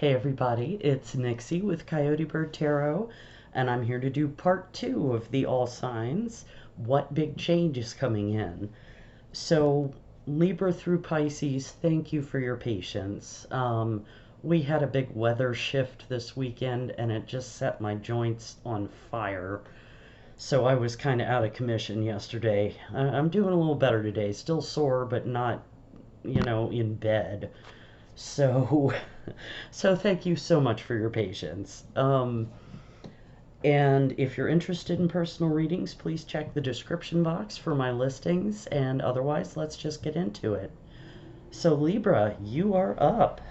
Hey everybody, it's Nixie with Coyote Bird Tarot, and I'm here to do part 2 of the All Signs. What big change is coming in? So, Libra through Pisces, thank you for your patience. We had a big weather shift this weekend, and it just set my joints on fire. So I was kind of out of commission yesterday. I'm doing a little better today, still sore, but not, in bed. So, so thank you so much for your patience. And if you're interested in personal readings, please check the description box for my listings. And otherwise, let's just get into it. So, Libra, you are up.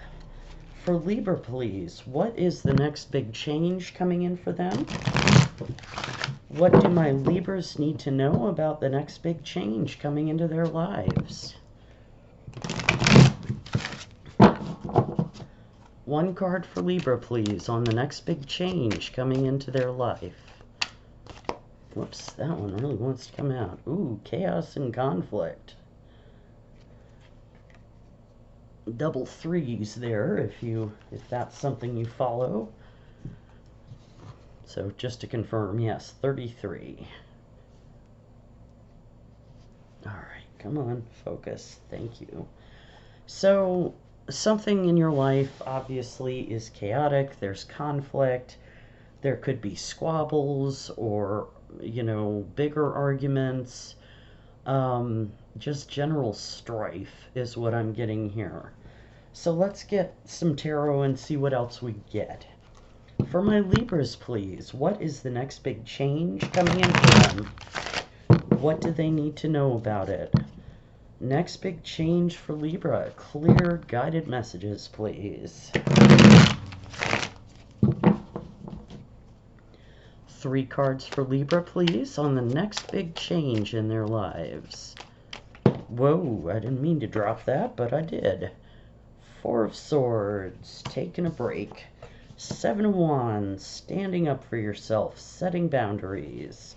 For Libra, please, what is the next big change coming in for them? What do my Libras need to know about the next big change coming into their lives? One card for Libra, please, on the next big change coming into their life. Whoops, that one really wants to come out. Ooh, chaos and conflict. Double threes there if that's something you follow. So just to confirm, yes, 33. All right, come on, focus. Thank you. So something in your life obviously is chaotic. There's conflict. There could be squabbles or, bigger arguments. Just general strife is what I'm getting here. So let's get some tarot and see what else we get. For my Libras, please, what is the next big change coming in for them? What do they need to know about it? Next big change for Libra. Clear guided messages, please. 3 cards for Libra, please, on the next big change in their lives. Whoa, I didn't mean to drop that, but I did. 4 of Swords, taking a break. 7 of Wands, standing up for yourself, setting boundaries.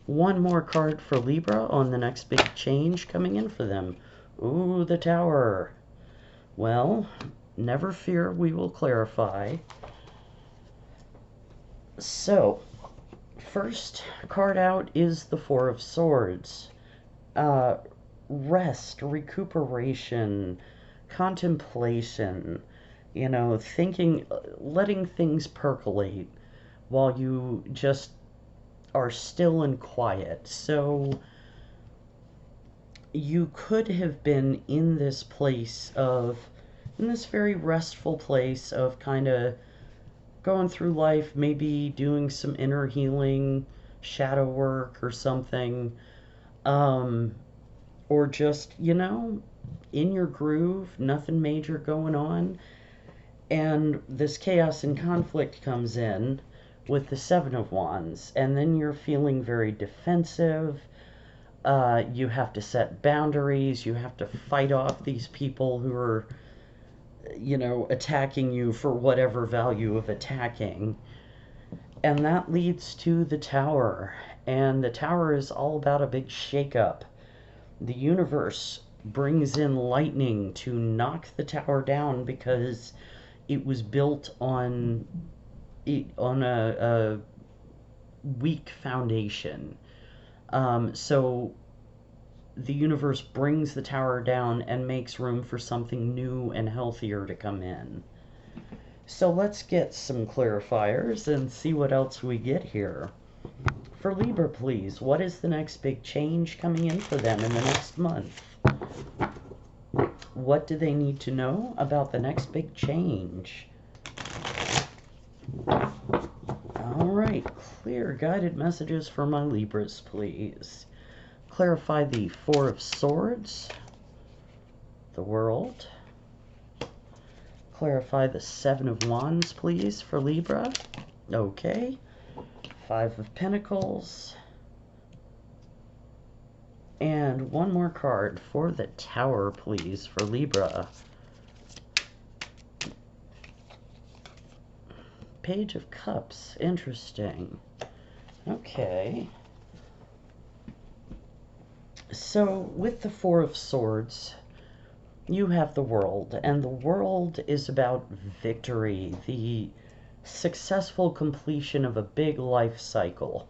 1 more card for Libra on the next big change coming in for them. Ooh, the Tower. Well, never fear, we will clarify. So, first card out is the 4 of Swords. Rest, recuperation, contemplation, thinking, letting things percolate while you just are still and quiet. So you could have been in this very restful place of kind of going through life, maybe doing some inner healing, shadow work or something, or just, in your groove, nothing major going on. And this chaos and conflict comes in with the 7 of Wands, and then you're feeling very defensive. You have to set boundaries. You have to fight off these people who are, attacking you for whatever value of attacking. And that leads to the Tower. And the Tower is all about a big shakeup. The universe brings in lightning to knock the Tower down because it was built on a weak foundation. So the universe brings the Tower down and makes room for something new and healthier to come in. So let's get some clarifiers and see what else we get here. For Libra, please, what is the next big change coming in for them in the next month? What do they need to know about the next big change? All right, clear guided messages for my Libras, please. Clarify the 4 of Swords, the World. Clarify the 7 of Wands, please, for Libra. Okay. 5 of Pentacles. And 1 more card for the Tower, please, for Libra. Page of Cups. Interesting. Okay. So, with the 4 of Swords, you have the World, and the World is about victory, the successful completion of a big life cycle.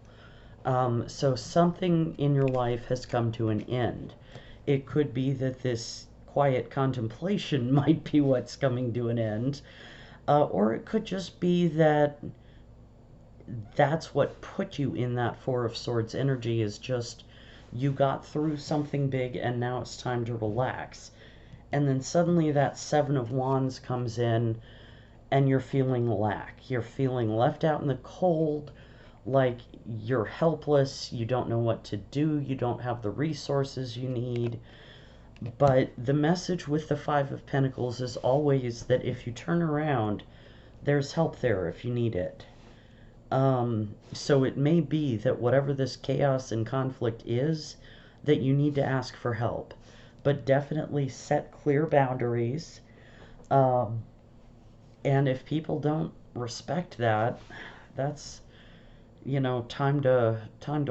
So something in your life has come to an end. It could be that this quiet contemplation might be what's coming to an end, or it could just be that that's what put you in that Four of Swords energy, is just you got through something big and now it's time to relax. And then suddenly that Seven of Wands comes in and you're feeling lack. You're feeling left out in the cold, like you're helpless, you don't know what to do, you don't have the resources you need. But the message with the Five of Pentacles is always that if you turn around, there's help there if you need it. So it may be that whatever this chaos and conflict is, that you need to ask for help. But definitely set clear boundaries. And if people don't respect that, that's, you know, time to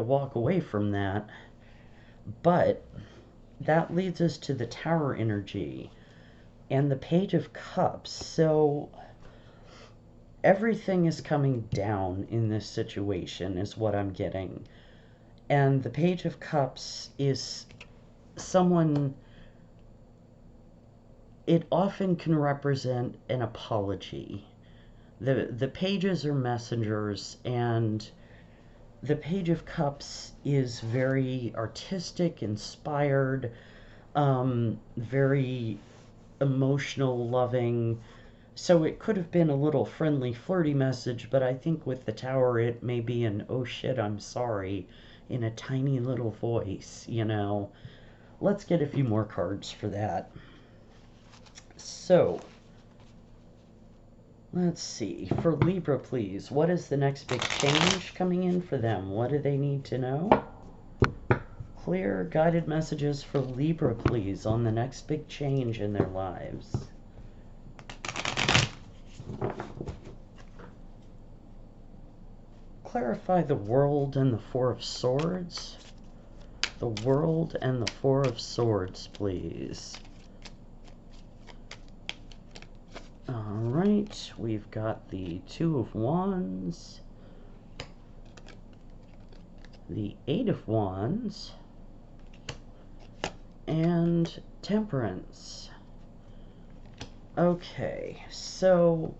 walk away from that. But that leads us to the Tower energy and the Page of Cups. So everything is coming down in this situation is what I'm getting. And the Page of Cups is someone, it often can represent an apology. The pages are messengers, and the Page of Cups is very artistic, inspired, very emotional, loving. So it could have been a little friendly, flirty message, but I think with the Tower it may be an "oh shit, I'm sorry" in a tiny little voice, you know. Let's get a few more cards for that. So, let's see. For Libra, please, what is the next big change coming in for them? What do they need to know? Clear guided messages for Libra, please, on the next big change in their lives. Clarify the World and the Four of Swords. The World and the Four of Swords, please. Alright, we've got the Two of Wands, the Eight of Wands, and Temperance. Okay, so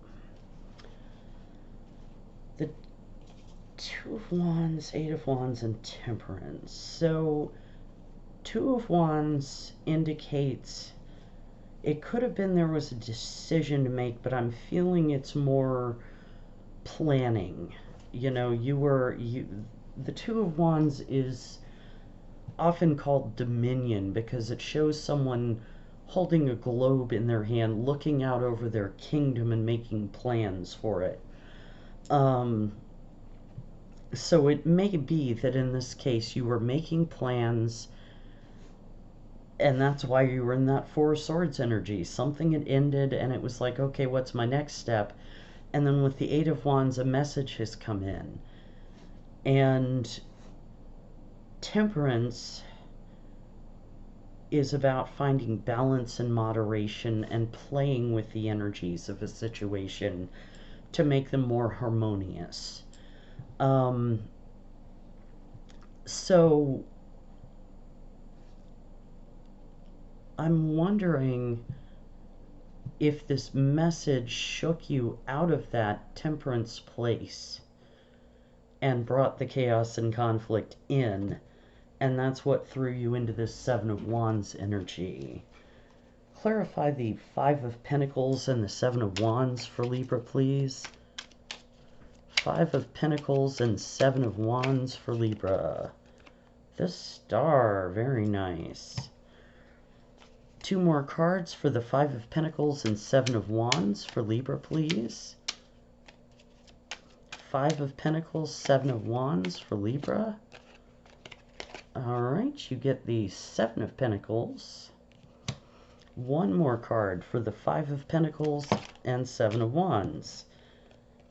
the Two of Wands, Eight of Wands, and Temperance. So Two of Wands indicates it could have been there was a decision to make, but I'm feeling it's more planning. You know, the Two of Wands is often called dominion because it shows someone holding a globe in their hand, looking out over their kingdom and making plans for it. So it may be that in this case you were making plans, and that's why you were in that Four of Swords energy. Something had ended and it was like, okay, what's my next step? And then with the Eight of Wands, a message has come in. And Temperance is about finding balance and moderation and playing with the energies of a situation to make them more harmonious. So I'm wondering if this message shook you out of that temperance place and brought the chaos and conflict in, and that's what threw you into this Seven of Wands energy. Clarify the Five of Pentacles and the Seven of Wands for Libra, please. Five of Pentacles and Seven of Wands for Libra. The Star, very nice. Two more cards for the Five of Pentacles and Seven of Wands for Libra, please. Five of Pentacles, Seven of Wands for Libra. Alright, you get the Seven of Pentacles. One more card for the Five of Pentacles and Seven of Wands.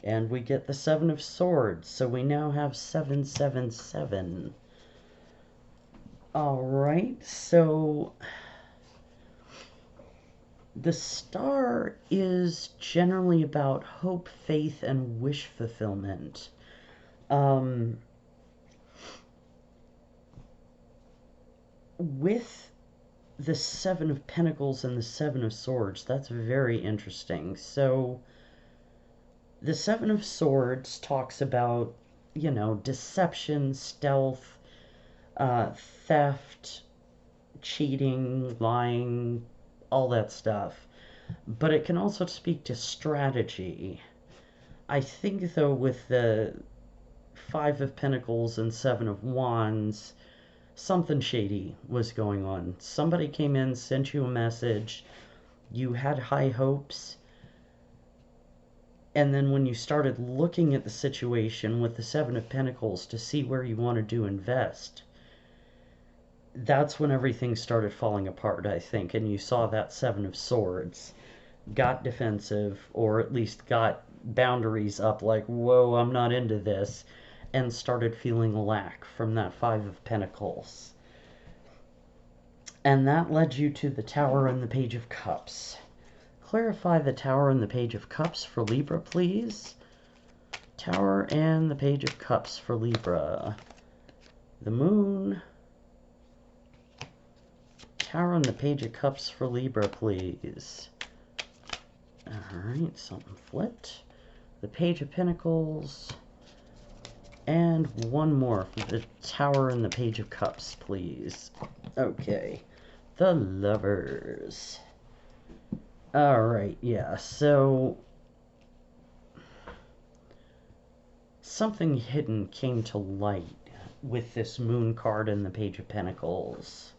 And we get the Seven of Swords, so we now have 777. Alright, so The star is generally about hope, faith, and wish fulfillment. With the Seven of Pentacles and the Seven of Swords, that's very interesting. So, the Seven of Swords talks about, deception, stealth, theft, cheating, lying, all that stuff. But it can also speak to strategy. I think, though, with the Five of Pentacles and Seven of Wands, something shady was going on. Somebody came in, sent you a message, you had high hopes, and then when you started looking at the situation with the Seven of Pentacles to see where you wanted to invest, that's when everything started falling apart, I think, and you saw that Seven of Swords got defensive, or at least got boundaries up, like, whoa, I'm not into this, and started feeling lack from that Five of Pentacles. And that led you to the Tower and the Page of Cups. Clarify the Tower and the Page of Cups for Libra, please. Tower and the Page of Cups for Libra. The Moon. Tower and the Page of Cups for Libra, please. Alright, something flipped. The Page of Pentacles. And one more for the Tower and the Page of Cups, please. Okay. The Lovers. Alright, yeah, so something hidden came to light with this Moon card and the Page of Pentacles.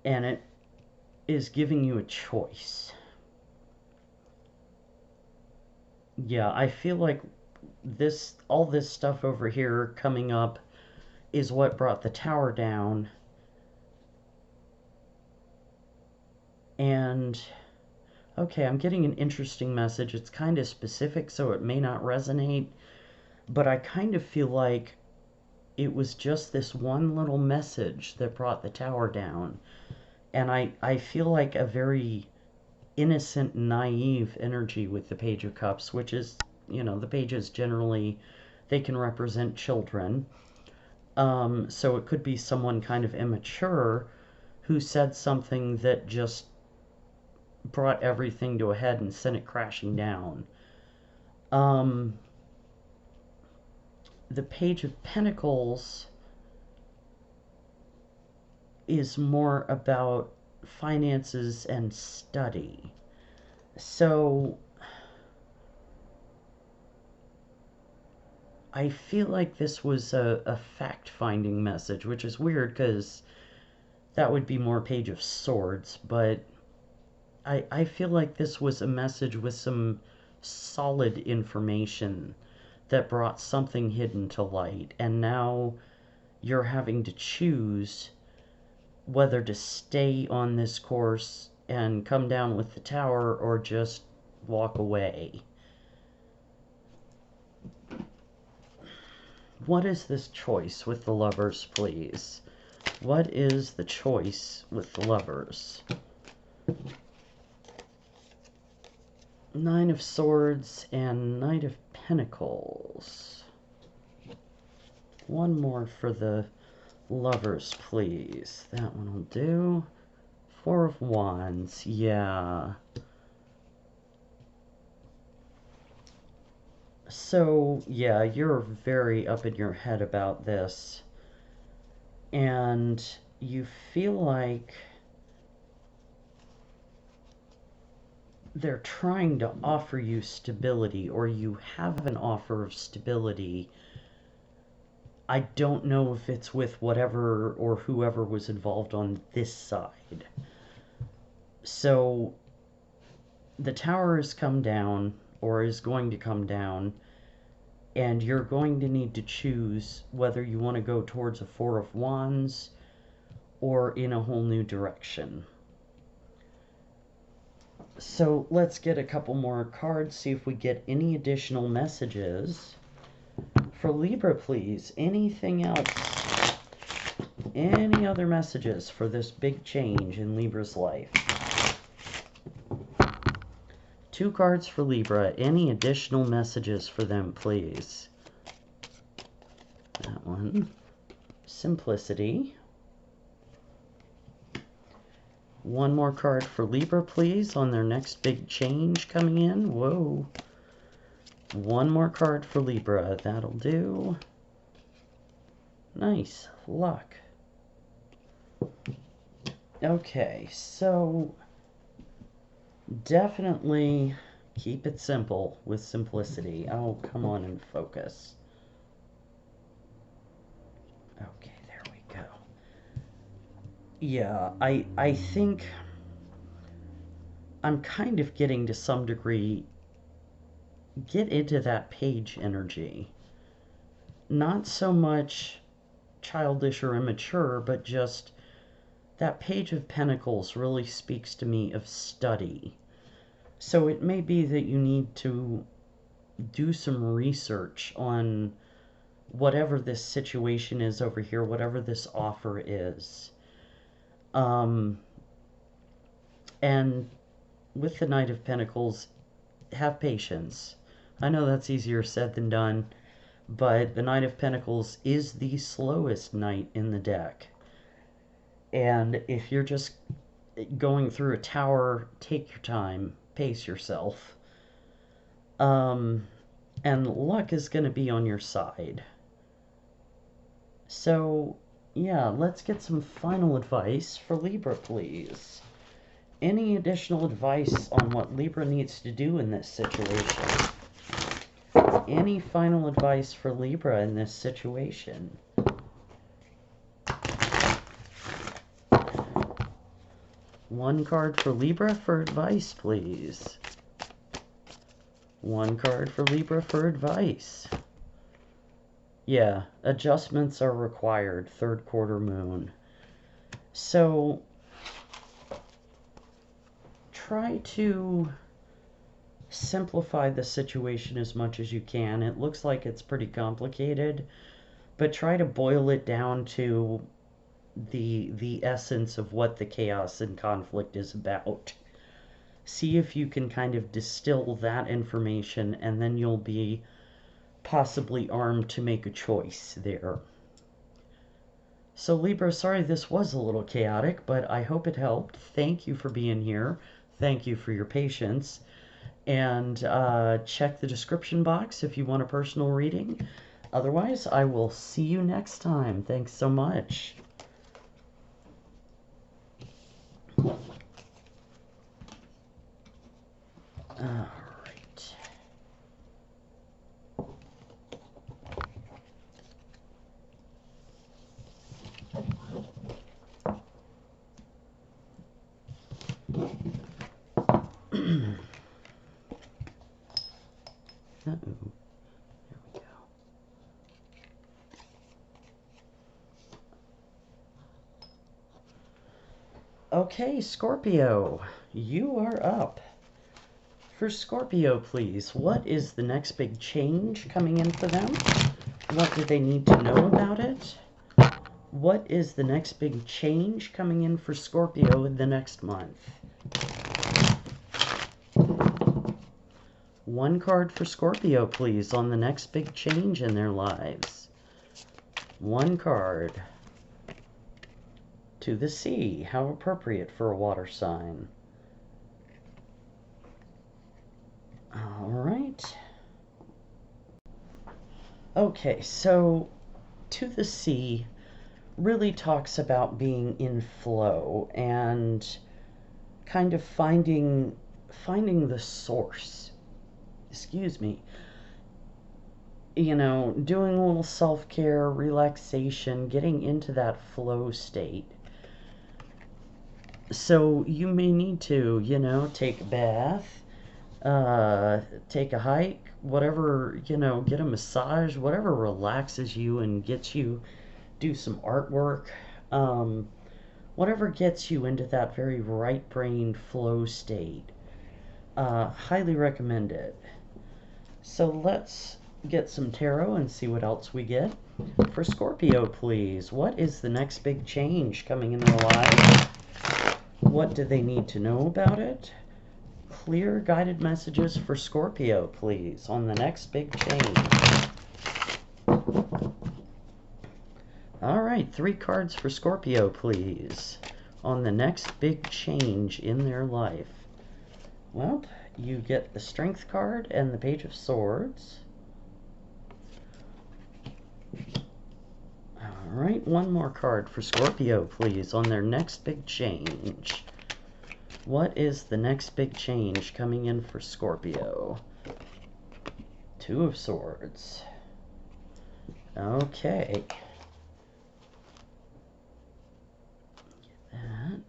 And it is giving you a choice. Yeah, I feel like all this stuff over here coming up is what brought the Tower down. And, okay, I'm getting an interesting message. It's kind of specific, so it may not resonate. But I kind of feel like it was just this one little message that brought the Tower down. And I feel like a very innocent, naive energy with the Page of Cups, which is, the pages generally, they can represent children. So it could be someone kind of immature who said something that just brought everything to a head and sent it crashing down. The Page of Pentacles is more about finances and study. So I feel like this was a fact-finding message, which is weird because that would be more Page of Swords, but I feel like this was a message with some solid information that brought something hidden to light, and now you're having to choose whether to stay on this course and come down with the Tower or just walk away. What is this choice with the Lovers, please? What is the choice with the Lovers? Nine of Swords and Knight of Pentacles. One more for the Lovers, please. That one will do. Four of Wands, yeah. So, yeah, you're very up in your head about this. And you feel like they're trying to offer you stability, or you have an offer of stability. I don't know if it's with whatever or whoever was involved on this side. So, the Tower has come down, or is going to come down, and you're going to need to choose whether you want to go towards a Four of Wands or in a whole new direction. So let's get a couple more cards, see if we get any additional messages. For Libra, please, anything else? Any other messages for this big change in Libra's life? 2 cards for Libra. Any additional messages for them, please? That one. Simplicity. 1 more card for Libra, please, on their next big change coming in. Whoa. 1 more card for Libra. That'll do. Nice. Luck. Okay, so definitely keep it simple with simplicity. Oh, come on and focus. Okay, there we go. Yeah, I think I'm kind of getting to some degree, get into that page energy. Not so much childish or immature, but just that Page of Pentacles really speaks to me of study. So it may be that you need to do some research on whatever this situation is over here, whatever this offer is. And with the Knight of Pentacles, have patience. I know that's easier said than done, but the Knight of Pentacles is the slowest knight in the deck. And if you're just going through a tower, take your time, pace yourself. And luck is going to be on your side. So, yeah, let's get some final advice for Libra, please. Any additional advice on what Libra needs to do in this situation? Any final advice for Libra in this situation? One card for Libra for advice, please. 1 card for Libra for advice. Yeah, adjustments are required, 3rd quarter moon. So, try to simplify the situation as much as you can. It looks like it's pretty complicated, but try to boil it down to the essence of what the chaos and conflict is about. See if you can kind of distill that information, and then you'll be possibly armed to make a choice there. So Libra, sorry this was a little chaotic, but I hope it helped. Thank you for being here. Thank you for your patience. And check the description box if you want a personal reading. Otherwise, I will see you next time. Thanks so much. All right. Uh-oh. There we go. Okay, Scorpio, you are up. For Scorpio, please, what is the next big change coming in for them? What do they need to know about it? What is the next big change coming in for Scorpio in the next month? 1 card for Scorpio, please, on the next big change in their lives. 1 card. To the sea. How appropriate for a water sign. All right. Okay, so to the sea really talks about being in flow and kind of finding the source. Excuse me. You know, doing a little self-care, relaxation, getting into that flow state. So you may need to, you know, take a bath, take a hike, whatever, you know, get a massage, whatever relaxes you and gets you, do some artwork, whatever gets you into that very right-brained flow state. Highly recommend it. So let's get some tarot and see what else we get. For Scorpio, please, what is the next big change coming in their lives? What do they need to know about it? clear guided messages for Scorpio, please, on the next big change. All right, 3 cards for Scorpio, please, on the next big change in their life. Well, you get the Strength card and the Page of Swords. All right, 1 more card for Scorpio, please, on their next big change. What is the next big change coming in for Scorpio? 2 of Swords. Okay. That.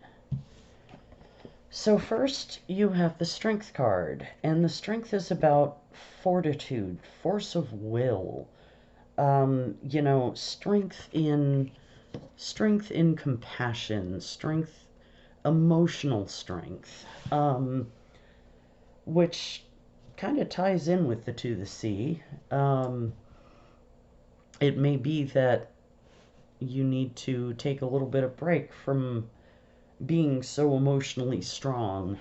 So first, you have the Strength card, and the Strength is about fortitude, force of will. You know, strength in compassion, strength, emotional strength, which kind of ties in with the 2 of the sea. It may be that you need to take a little bit of break from being so emotionally strong,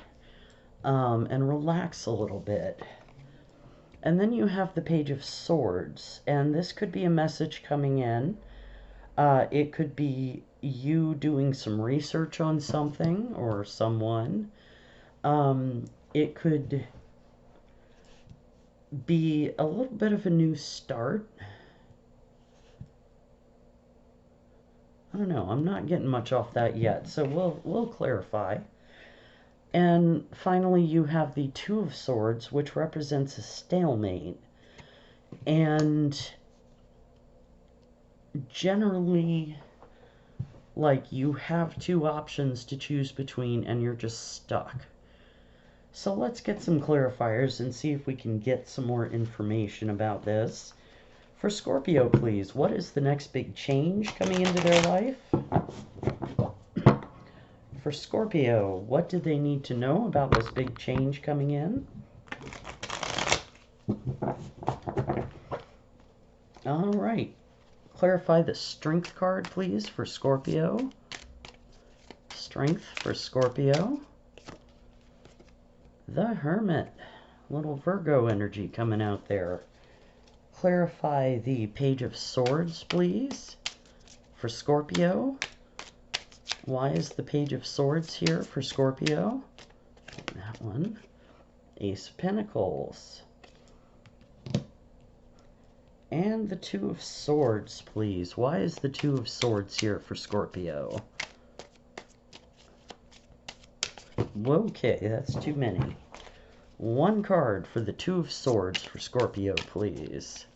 and relax a little bit. And then you have the Page of Swords, and this could be a message coming in. It could be you doing some research on something or someone. It could be a little bit of a new start. I don't know, I'm not getting much off that yet, so we'll clarify. And finally, you have the 2 of Swords, which represents a stalemate. And generally, like, you have 2 options to choose between and you're just stuck. So let's get some clarifiers and see if we can get some more information about this. For Scorpio, please, what is the next big change coming into their life? For Scorpio, what do they need to know about this big change coming in? All right. Clarify the Strength card, please, for Scorpio. Strength for Scorpio. The Hermit. Little Virgo energy coming out there. Clarify the Page of Swords, please, for Scorpio. Why is the Page of Swords here for Scorpio? That one. Ace of Pentacles. And the 2 of Swords, please. Why is the 2 of Swords here for Scorpio? Okay, that's too many. 1 card for the 2 of Swords for Scorpio, please.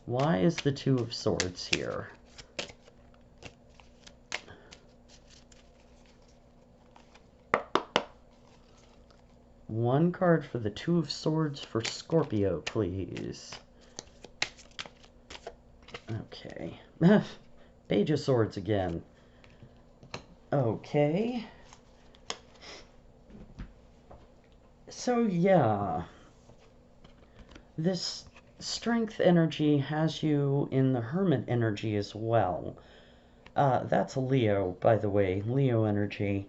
Why is the 2 of Swords here? One card for the 2 of Swords for Scorpio, please. Okay. Page of Swords again. Okay. So, yeah. This Strength energy has you in the Hermit energy as well. That's a Leo, by the way. Leo energy.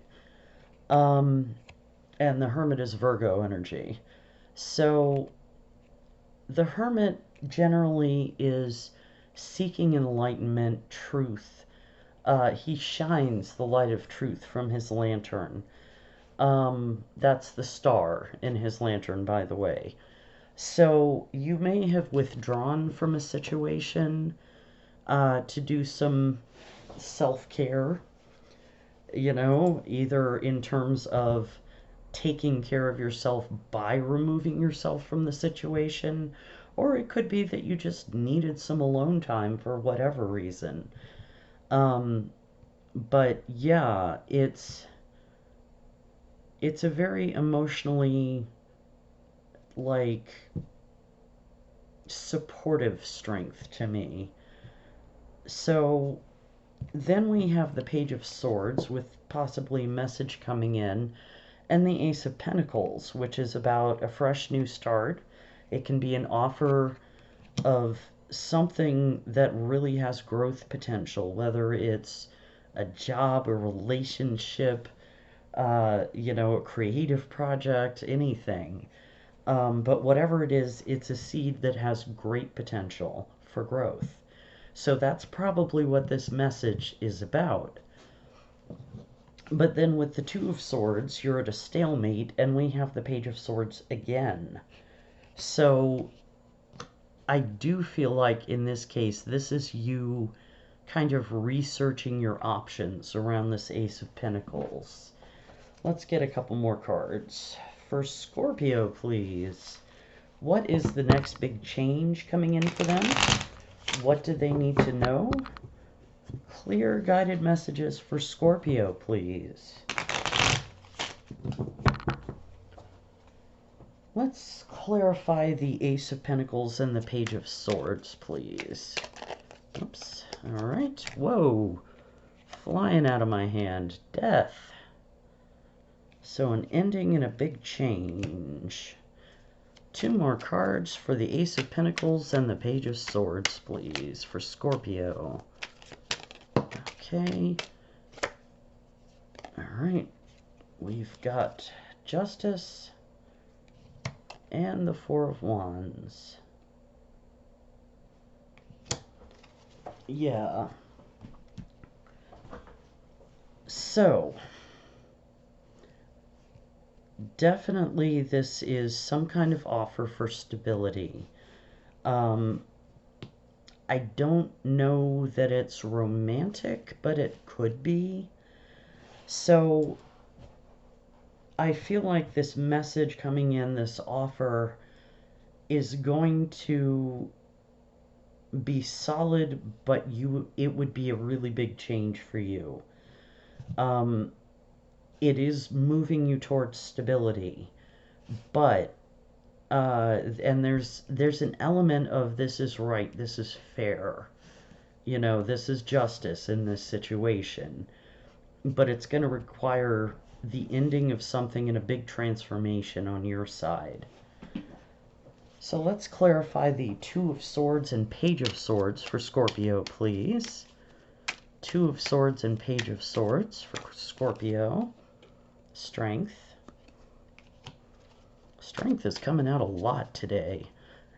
And the Hermit is Virgo energy. So, the Hermit generally is seeking enlightenment, truth. He shines the light of truth from his lantern. That's the star in his lantern, by the way. So you may have withdrawn from a situation to do some self-care, you know, either in terms of taking care of yourself by removing yourself from the situation, or it could be that you just needed some alone time for whatever reason. But yeah, it's a very emotionally, like, supportive strength to me. So then we have the Page of Swords with possibly a message coming in, and the Ace of Pentacles, which is about a fresh new start. It can be an offer of something that really has growth potential, whether it's a job, a relationship, you know, a creative project, anything. But whatever it is, it's a seed that has great potential for growth. So that's probably what this message is about. But then with the Two of Swords, you're at a stalemate, and we have the Page of Swords again. So I do feel like in this case, this is you kind of researching your options around this Ace of Pentacles. Let's get a couple more cards. For Scorpio, please. What is the next big change coming in for them? What do they need to know? Clear guided messages for Scorpio, please. Let's clarify the Ace of Pentacles and the Page of Swords, please. Oops. All right. Whoa. Flying out of my hand. Death. So an ending and a big change. Two more cards for the Ace of Pentacles and the Page of Swords, please, for Scorpio. Okay. All right. We've got Justice and the Four of Wands. Yeah. So, definitely this is some kind of offer for stability. I don't know that it's romantic, but it could be. So, I feel like this message coming in, this offer, is going to be solid, but it would be a really big change for you. It is moving you towards stability, but and there's an element of this is right, this is fair, you know, this is justice in this situation, but it's going to require the ending of something and a big transformation on your side. So let's clarify the Two of Swords and Page of Swords for Scorpio, please. Two of Swords and Page of Swords for Scorpio. Strength. Strength is coming out a lot today.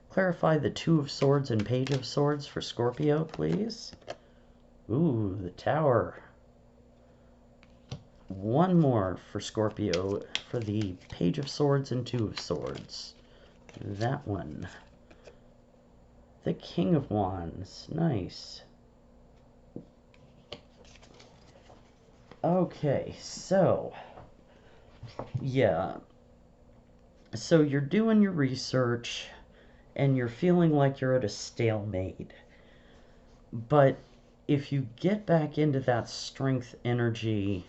Clarify the Two of Swords and Page of Swords for Scorpio, please. Ooh, the Tower. One more for Scorpio for the Page of Swords and Two of Swords. That one. The King of Wands. Nice. Okay, so, yeah. So you're doing your research, and you're feeling like you're at a stalemate. But if you get back into that strength energy,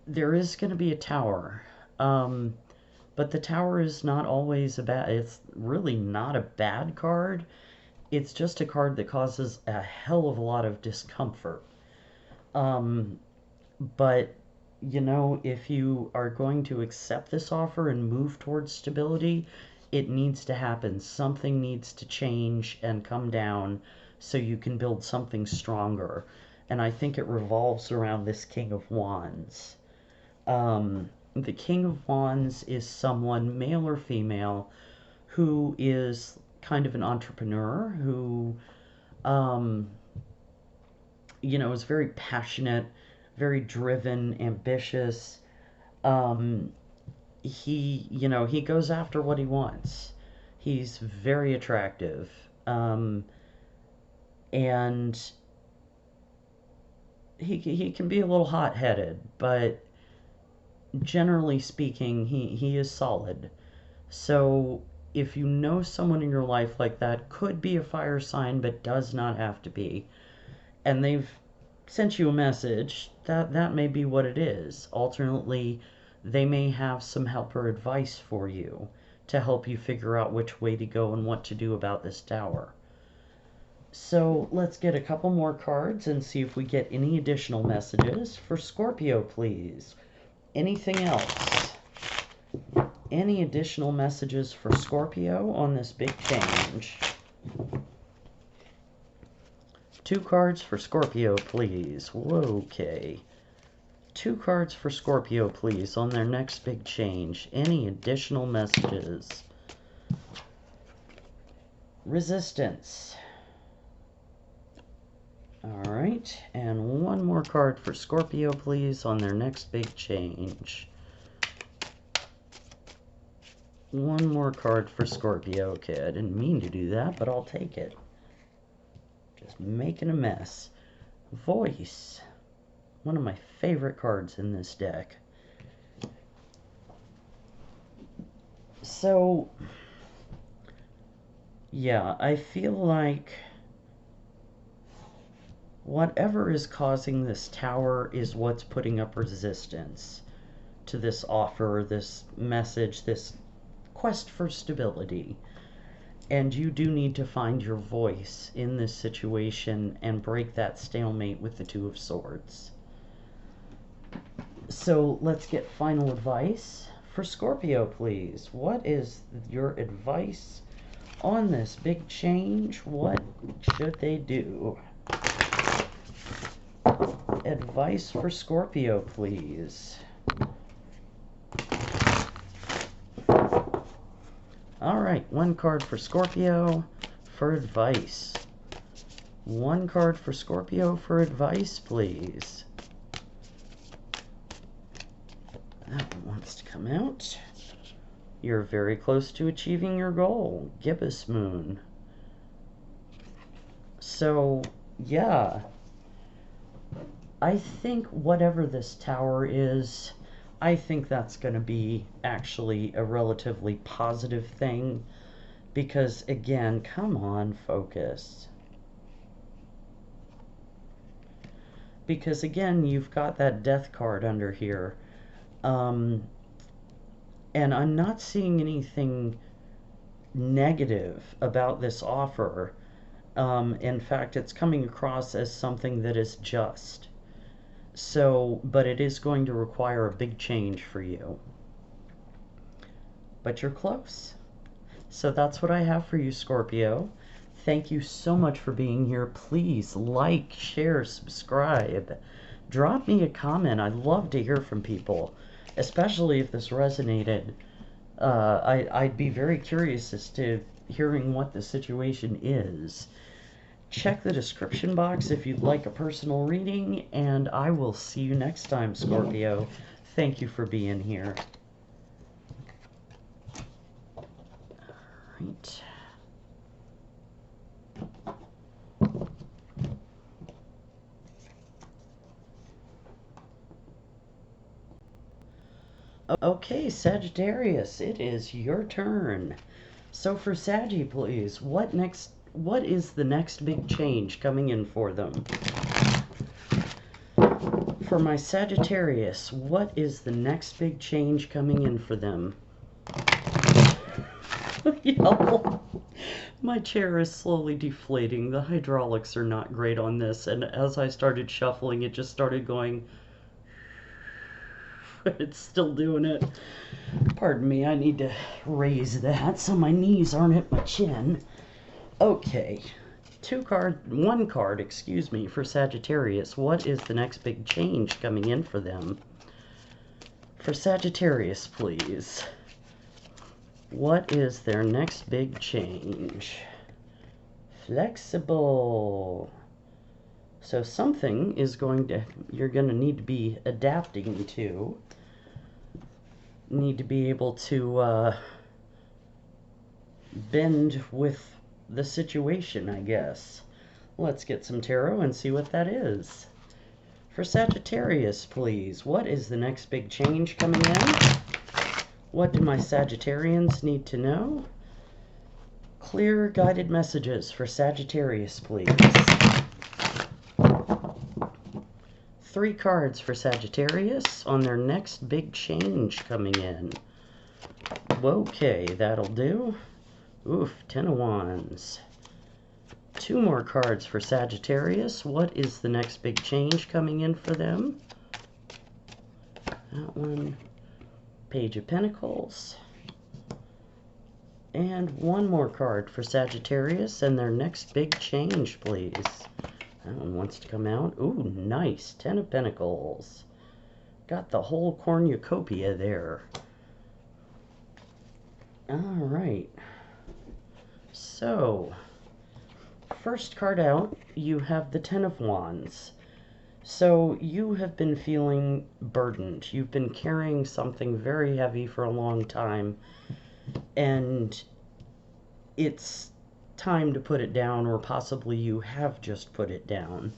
there is going to be a Tower. But the Tower is not always it's really not a bad card. It's just a card that causes a hell of a lot of discomfort. But, you know, if you are going to accept this offer and move towards stability, it needs to happen. Something needs to change and come down so you can build something stronger. And I think it revolves around this King of Wands. The King of Wands is someone, male or female, who is kind of an entrepreneur, who, you know, is very passionate, very driven, ambitious. You know, he goes after what he wants. He's very attractive. And he can be a little hot-headed, but generally speaking, he is solid. So if you know someone in your life like that, could be a fire sign, but does not have to be, and they've sent you a message, that may be what it is. Alternately, they may have some help or advice for you to help you figure out which way to go and what to do about this Tower. So let's get a couple more cards and see if we get any additional messages for Scorpio, please. Anything else? Any additional messages for Scorpio on this big change? Two cards for Scorpio, please. Okay. 2 cards for Scorpio, please, on their next big change. Any additional messages? Resistance. All right, and 1 more card for Scorpio, please, on their next big change. 1 more card for Scorpio. Okay, I didn't mean to do that, but I'll take it. Just making a mess. Voice. One of my favorite cards in this deck. So, yeah, I feel like whatever is causing this tower is what's putting up resistance to this offer, this message, this quest for stability. And you do need to find your voice in this situation and break that stalemate with the 2 of Swords. So let's get final advice for Scorpio, please. What is your advice on this big change? What should they do? Advice for Scorpio, please. All right, 1 card for Scorpio for advice. 1 card for Scorpio for advice, please. That one wants to come out. You're very close to achieving your goal, Gibbous Moon. So, yeah. I think whatever this tower is, I think that's going to be actually a relatively positive thing. Because, again, come on, focus. Because, again, you've got that death card under here. And I'm not seeing anything negative about this offer. In fact, it's coming across as something that is just. So, but it is going to require a big change for you. But you're close. So that's what I have for you, Scorpio. Thank you so much for being here. Please like, share, subscribe. Drop me a comment. I'd love to hear from people, especially if this resonated. I'd be very curious as to hearing what the situation is. Check the description box if you'd like a personal reading, and I will see you next time, Scorpio. Thank you for being here. All right. Okay, Sagittarius, it is your turn. So for Saggy, please, what is the next big change coming in for them? For my Sagittarius, what is the next big change coming in for them? Yo, my chair is slowly deflating. The hydraulics are not great on this, and as I started shuffling, it just started going. It's still doing it. Pardon me, I need to raise that so my knees aren't at my chin. Okay, 1 card, excuse me, for Sagittarius. What is the next big change coming in for them? For Sagittarius, please. What is their next big change? Flexible. So something is you're going to need to be adapting to. Need to be able to bend with the situation, I guess. Let's get some tarot and see what that is. For Sagittarius, please, what is the next big change coming in? What do my Sagittarians need to know? Clear guided messages for Sagittarius, please. 3 cards for Sagittarius on their next big change coming in. Okay, that'll do. Oof, 10 of Wands. 2 more cards for Sagittarius. What is the next big change coming in for them? That one. Page of Pentacles. And 1 more card for Sagittarius and their next big change, please. That one wants to come out. Ooh, nice. 10 of Pentacles. Got the whole cornucopia there. All right. So, first card out, you have the Ten of Wands. So, you have been feeling burdened. You've been carrying something very heavy for a long time, and it's time to put it down, or possibly you have just put it down.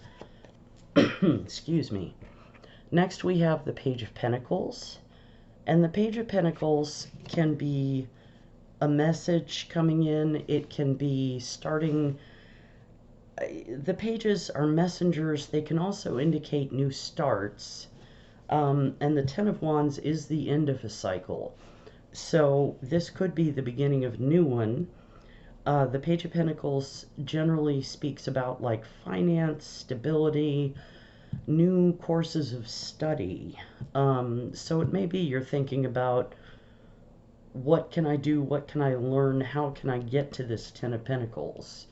Excuse me. Next, we have the Page of Pentacles. And the Page of Pentacles can be a message coming in. It can be starting. The pages are messengers. They can also indicate new starts. And the Ten of Wands is the end of a cycle. So this could be the beginning of a new one. The Page of Pentacles generally speaks about like finance, stability, new courses of study. So it may be you're thinking about, what can I do? What can I learn? How can I get to this Ten of Pentacles?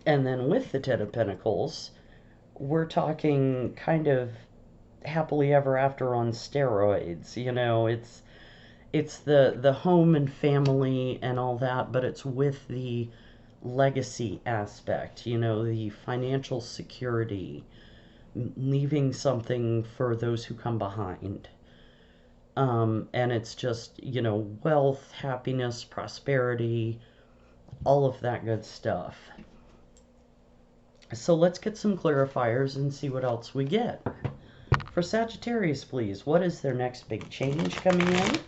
And then with the Ten of Pentacles, we're talking kind of happily ever after on steroids. You know, it's the home and family and all that, but it's with the legacy aspect, you know, the financial security, leaving something for those who come behind. And it's just, you know, wealth, happiness, prosperity, all of that good stuff. So let's get some clarifiers and see what else we get. For Sagittarius, please, what is their next big change coming in?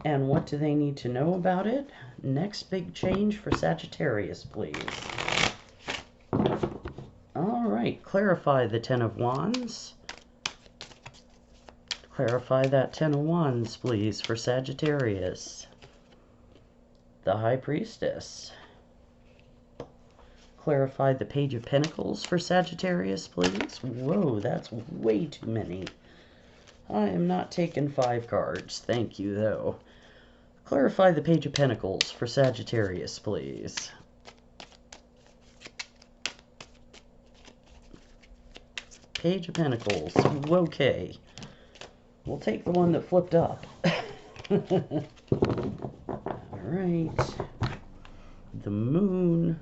And what do they need to know about it? Next big change for Sagittarius, please. All right, clarify the Ten of Wands. Clarify that Ten of Wands, please, for Sagittarius. The High Priestess. Clarify the Page of Pentacles for Sagittarius, please. Whoa, that's way too many. I am not taking 5 cards. Thank you, though. Clarify the Page of Pentacles for Sagittarius, please. Page of Pentacles. Okay. We'll take the one that flipped up. Alright. The Moon.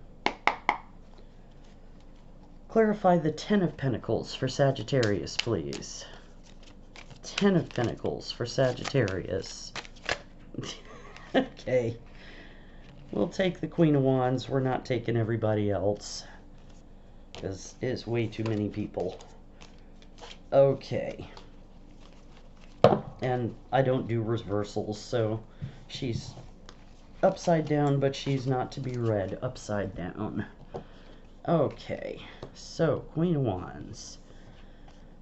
Clarify the Ten of Pentacles for Sagittarius, please. Ten of Pentacles for Sagittarius. Okay. We'll take the Queen of Wands. We're not taking everybody else, because it is way too many people. Okay. And I don't do reversals, so she's upside down, but she's not to be read upside down. Okay, so Queen of Wands.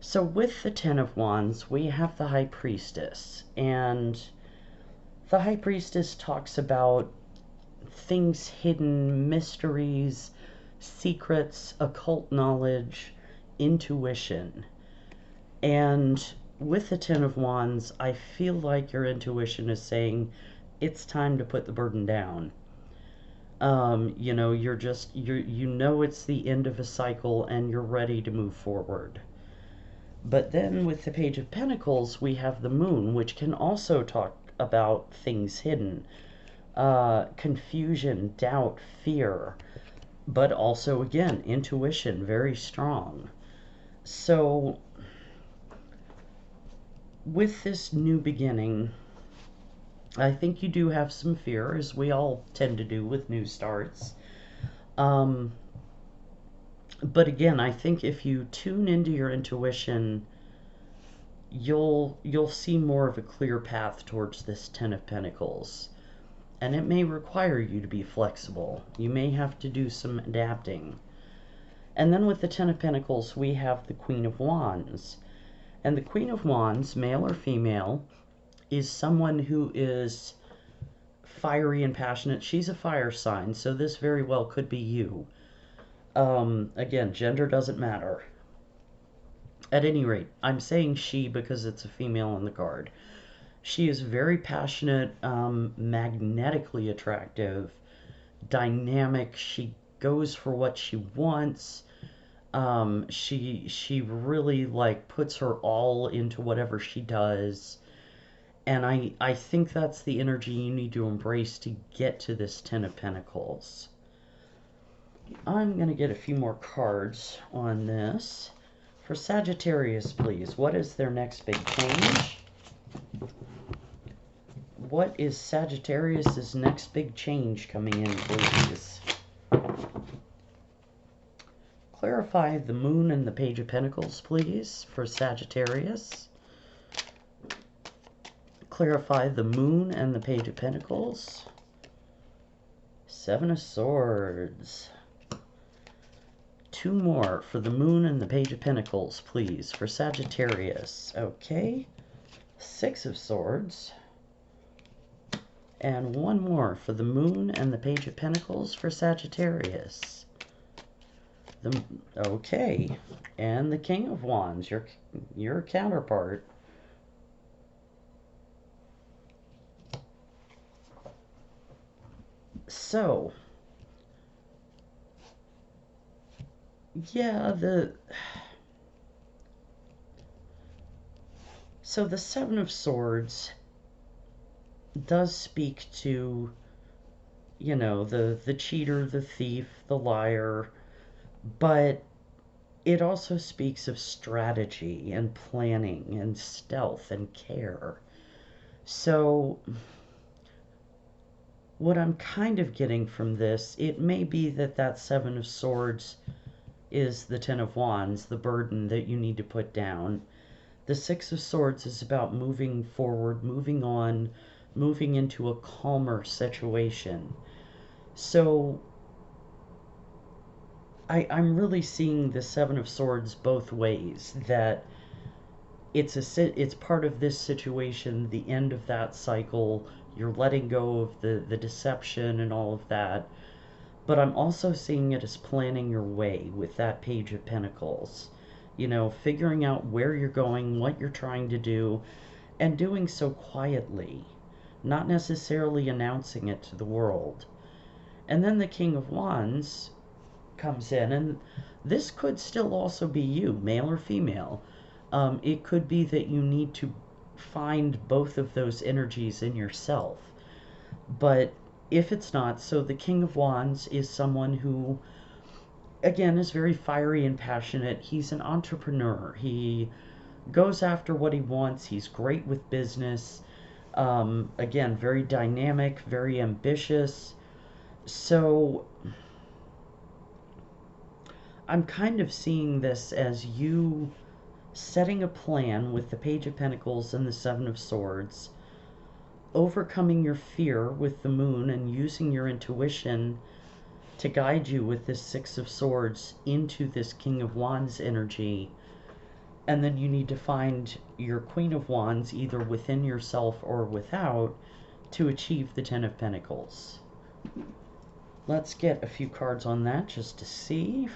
So with the Ten of Wands, we have the High Priestess, and the High Priestess talks about things hidden, mysteries, secrets, occult knowledge, intuition. And with the Ten of Wands, I feel like your intuition is saying it's time to put the burden down. You know, you know it's the end of a cycle and you're ready to move forward. But then with the Page of Pentacles, we have the Moon, which can also talk about things hidden. Confusion, doubt, fear, but also, again, intuition, very strong. So with this new beginning, I think you do have some fear, as we all tend to do with new starts. But again, I think if you tune into your intuition, you'll see more of a clear path towards this Ten of Pentacles. And it may require you to be flexible. You may have to do some adapting. And then with the Ten of Pentacles, we have the Queen of Wands. And the Queen of Wands, male or female, is someone who is fiery and passionate. She's a fire sign, so this very well could be you. Again, gender doesn't matter. At any rate, I'm saying she because it's a female on the card. She is very passionate, magnetically attractive, dynamic. She goes for what she wants. She really like puts her all into whatever she does. And I think that's the energy you need to embrace to get to this Ten of Pentacles. I'm going to get a few more cards on this. For Sagittarius, please, what is their next big change? What is Sagittarius's next big change coming in, please? Clarify the Moon and the Page of Pentacles, please, for Sagittarius. Clarify the Moon and the Page of Pentacles. Seven of Swords. Two more for the Moon and the Page of Pentacles, please, for Sagittarius. Okay. Six of Swords. And one more for the Moon and the Page of Pentacles for Sagittarius. Okay. And the King of Wands, your counterpart. So, yeah, the Seven of Swords does speak to, you know, the cheater, the thief, the liar, but it also speaks of strategy and planning and stealth and care. So what I'm kind of getting from this, it may be that Seven of Swords is the Ten of Wands, the burden that you need to put down. The Six of Swords is about moving forward, moving on, moving into a calmer situation. So I'm really seeing the Seven of Swords both ways, that it's part of this situation, the end of that cycle, you're letting go of the deception and all of that. But I'm also seeing it as planning your way with that Page of Pentacles. You know, figuring out where you're going, what you're trying to do, and doing so quietly, not necessarily announcing it to the world. And then the King of Wands comes in, and this could still also be you, male or female. It could be that you need to find both of those energies in yourself. But if it's not, so the King of Wands is someone who, again, is very fiery and passionate. He's an entrepreneur. He goes after what he wants. He's great with business. Again, very dynamic, very ambitious. So I'm kind of seeing this as you setting a plan with the Page of Pentacles and the Seven of Swords, overcoming your fear with the Moon and using your intuition to guide you with this Six of Swords into this King of Wands energy. And then you need to find your Queen of Wands either within yourself or without to achieve the Ten of Pentacles. Let's get a few cards on that just to see.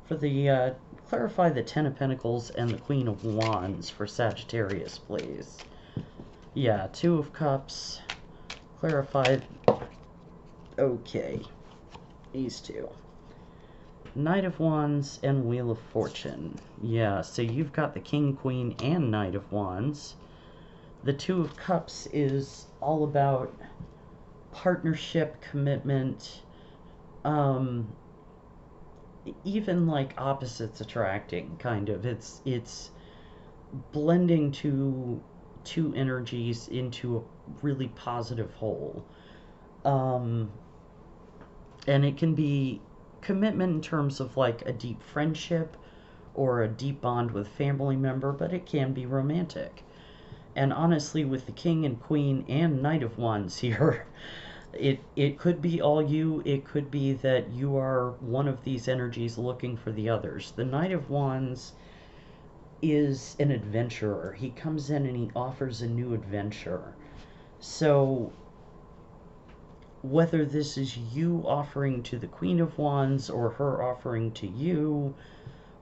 For the clarify the Ten of Pentacles and the Queen of Wands for Sagittarius, please. Yeah, Two of Cups. Clarify. Okay. These two. Knight of Wands and Wheel of Fortune. Yeah, so you've got the King, Queen, and Knight of Wands. The Two of Cups is all about partnership, commitment, even like opposites attracting, kind of. It's blending two energies into a really positive whole. And it can be commitment in terms of like a deep friendship or a deep bond with a family member, but it can be romantic. And honestly, with the King and Queen and Knight of Wands here, it could be all you. It could be that you are one of these energies looking for the others. The Knight of Wands is an adventurer. He comes in and he offers a new adventure. So whether this is you offering to the Queen of Wands or her offering to you,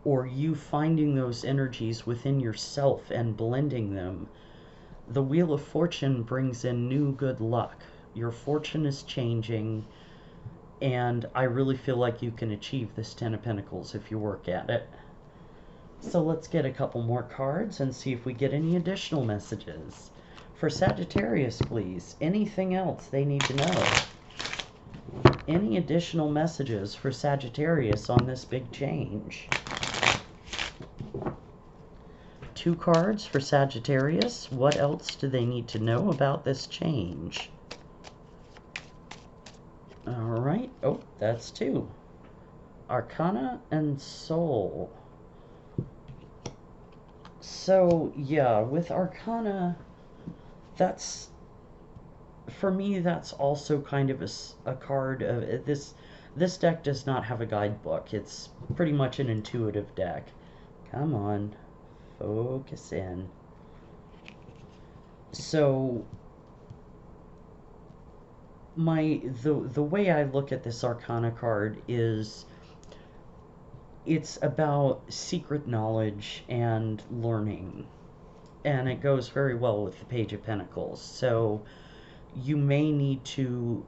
or you finding those energies within yourself and blending them, the Wheel of Fortune brings in new good luck. Your fortune is changing. And I really feel like you can achieve this Ten of Pentacles if you work at it. So let's get a couple more cards and see if we get any additional messages. For Sagittarius, please. Anything else they need to know? Any additional messages for Sagittarius on this big change? 2 cards for Sagittarius. What else do they need to know about this change? Alright. Oh, that's 2. Arcana and Soul. So, yeah, with Arcana, that's, for me, that's also kind of a card of this deck does not have a guidebook. It's pretty much an intuitive deck. Come on, focus in. So the way I look at this Arcana card is it's about secret knowledge and learning. And it goes very well with the Page of Pentacles. So you may need to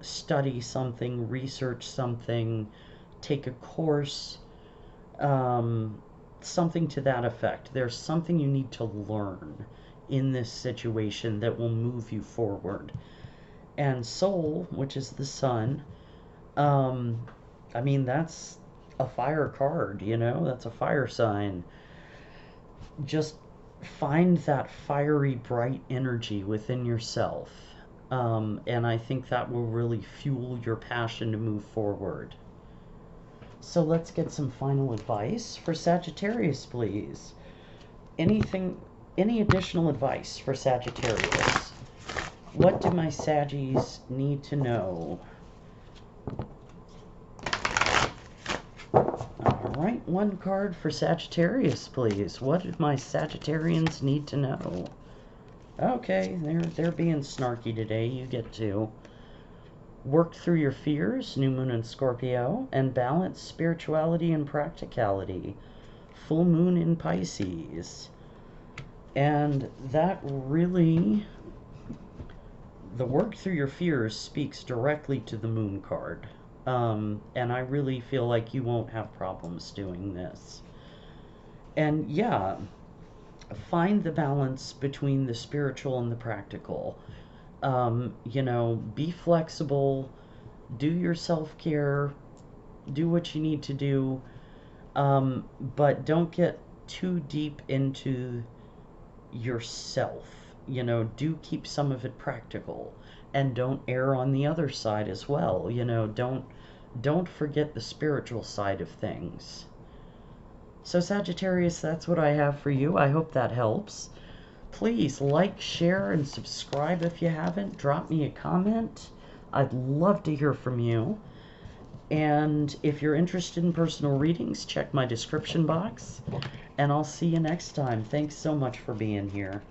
study something, research something, take a course, something to that effect. There's something you need to learn in this situation that will move you forward. And Soul, which is the sun, I mean, that's a fire card, you know, that's a fire sign. Just find that fiery, bright energy within yourself. And I think that will really fuel your passion to move forward. So let's get some final advice for Sagittarius, please. Any additional advice for Sagittarius? What do my Saggies need to know? Alright, 1 card for Sagittarius, please. What do my Sagittarians need to know? Okay, they're being snarky today. You get to work through your fears, New Moon in Scorpio, and balance spirituality and practicality, Full Moon in Pisces. And that really, the work through your fears speaks directly to the Moon card. And I really feel like you won't have problems doing this. And yeah, find the balance between the spiritual and the practical. You know, be flexible, do your self-care, do what you need to do, but don't get too deep into yourself. You know, do keep some of it practical, and don't err on the other side as well. You know, don't forget the spiritual side of things. So Sagittarius, that's what I have for you. I hope that helps. Please like, share, and subscribe if you haven't. Drop me a comment. I'd love to hear from you. And if you're interested in personal readings, check my description box. And I'll see you next time. Thanks so much for being here.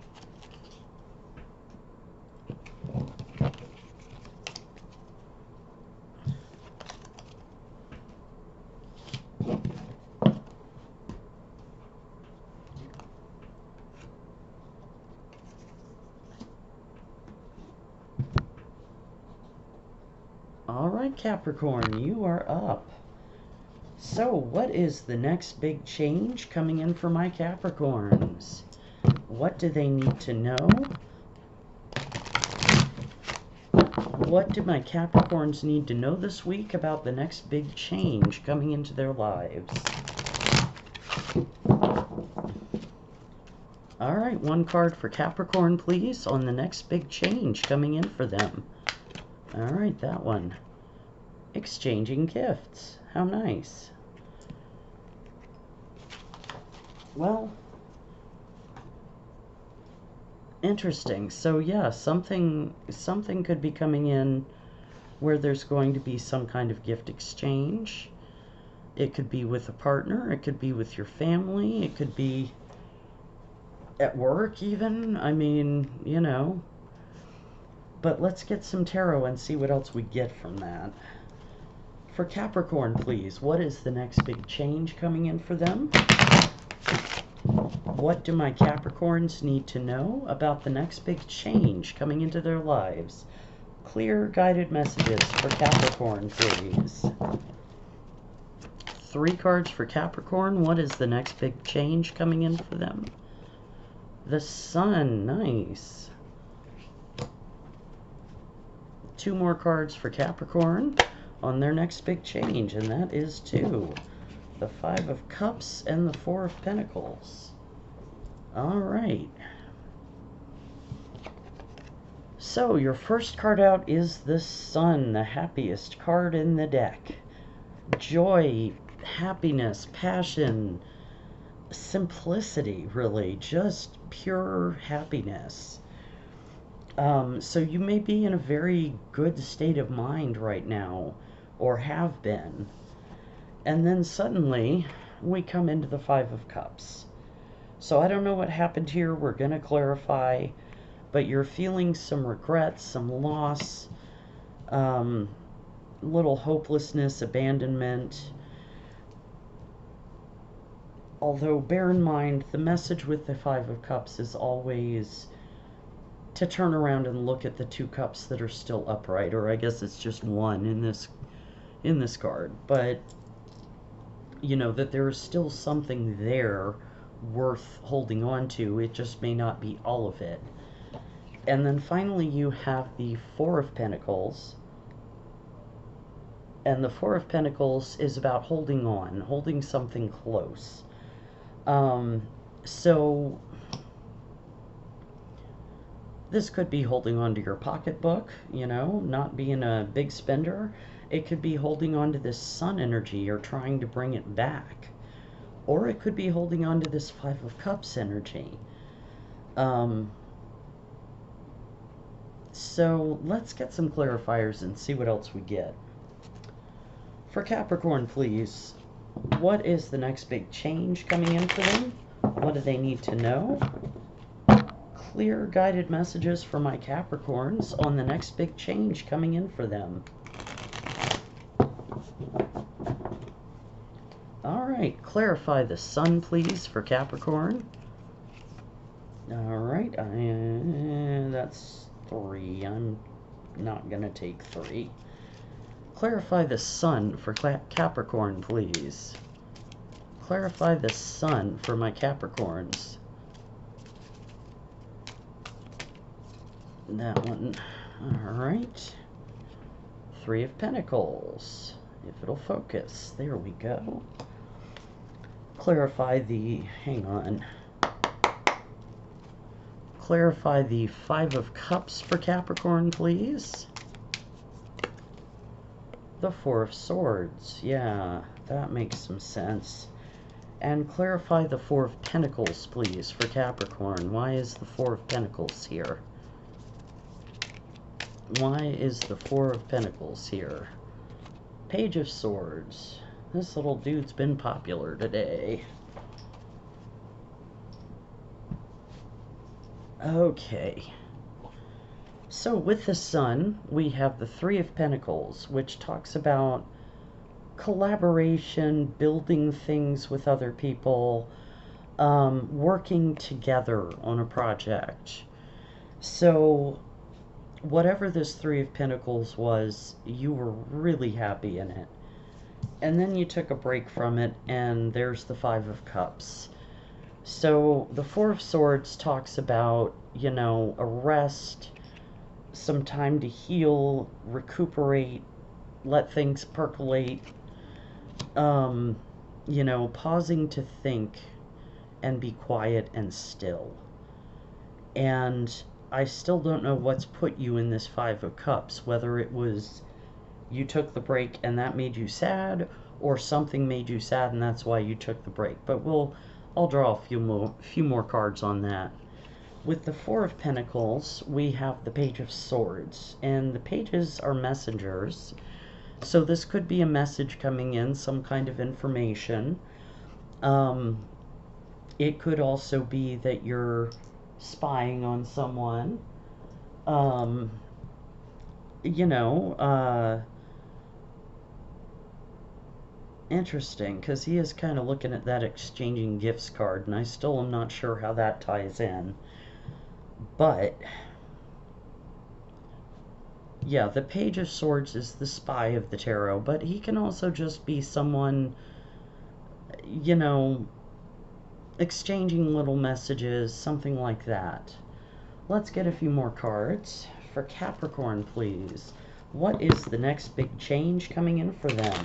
Alright, Capricorn, you are up. So, what is the next big change coming in for my Capricorns? What do they need to know? What do my Capricorns need to know this week about the next big change coming into their lives? Alright, 1 card for Capricorn, please, on the next big change coming in for them. Alright, that one. Exchanging gifts. How nice. Well, interesting. So yeah, something could be coming in where there's going to be some kind of gift exchange. It could be with a partner, it could be with your family, it could be at work even. I mean, you know. But let's get some tarot and see what else we get from that. For Capricorn, please, what is the next big change coming in for them? What do my Capricorns need to know about the next big change coming into their lives? Clear guided messages for Capricorn, please. 3 cards for Capricorn. What is the next big change coming in for them? The Sun. Nice. 2 more cards for Capricorn on their next big change, and that is 2. The 5 of Cups and the 4 of Pentacles. All right. So your first card out is the Sun, the happiest card in the deck. Joy, happiness, passion, simplicity, really, just pure happiness. So you may be in a very good state of mind right now, or have been. And then suddenly, we come into the 5 of Cups. So I don't know what happened here. We're going to clarify. But you're feeling some regret, some loss, little hopelessness, abandonment. Although, bear in mind, the message with the 5 of Cups is always to turn around and look at the 2 cups that are still upright, or I guess it's just one in this card. But, you know, that there is still something there worth holding on to. It just may not be all of it. And then finally you have the 4 of Pentacles. And the 4 of Pentacles is about holding on, holding something close. So this could be holding on to your pocketbook, you know, not being a big spender. It could be holding on to this Sun energy or trying to bring it back. Or it could be holding on to this 5 of Cups energy. So let's get some clarifiers and see what else we get. For Capricorn, please, what is the next big change coming in for them? What do they need to know? Clear guided messages for my Capricorns on the next big change coming in for them. All right, clarify the Sun, please, for Capricorn. All right, that's 3. I'm not going to take 3. Clarify the Sun for Capricorn, please. Clarify the Sun for my Capricorns. That one. All right. 3 of Pentacles. If it'll focus. There we go. Clarify the... Hang on. Clarify the 5 of Cups for Capricorn, please. The 4 of Swords. Yeah, that makes some sense. And clarify the 4 of Pentacles, please, for Capricorn. Why is the 4 of Pentacles here? Why is the 4 of Pentacles here? Page of Swords. This little dude's been popular today. Okay. So with the Sun, we have the 3 of Pentacles, which talks about collaboration, building things with other people, working together on a project. So whatever this 3 of Pentacles was, you were really happy in it. And then you took a break from it, and there's the 5 of Cups. So the 4 of Swords talks about, you know, a rest, some time to heal, recuperate, let things percolate, you know, pausing to think and be quiet and still. And I still don't know what's put you in this 5 of Cups, whether it was you took the break and that made you sad, or something made you sad and that's why you took the break. But I'll draw a few more cards on that. With the 4 of Pentacles, we have the Page of Swords, and the pages are messengers. So this could be a message coming in, some kind of information. It could also be that you're spying on someone. You know, interesting, because he is kind of looking at that exchanging gifts card, and I still am not sure how that ties in. But Yeah, the Page of Swords is the spy of the tarot, but he can also just be someone, you know, exchanging little messages, something like that. Let's get a few more cards. For Capricorn, please. What is the next big change coming in for them?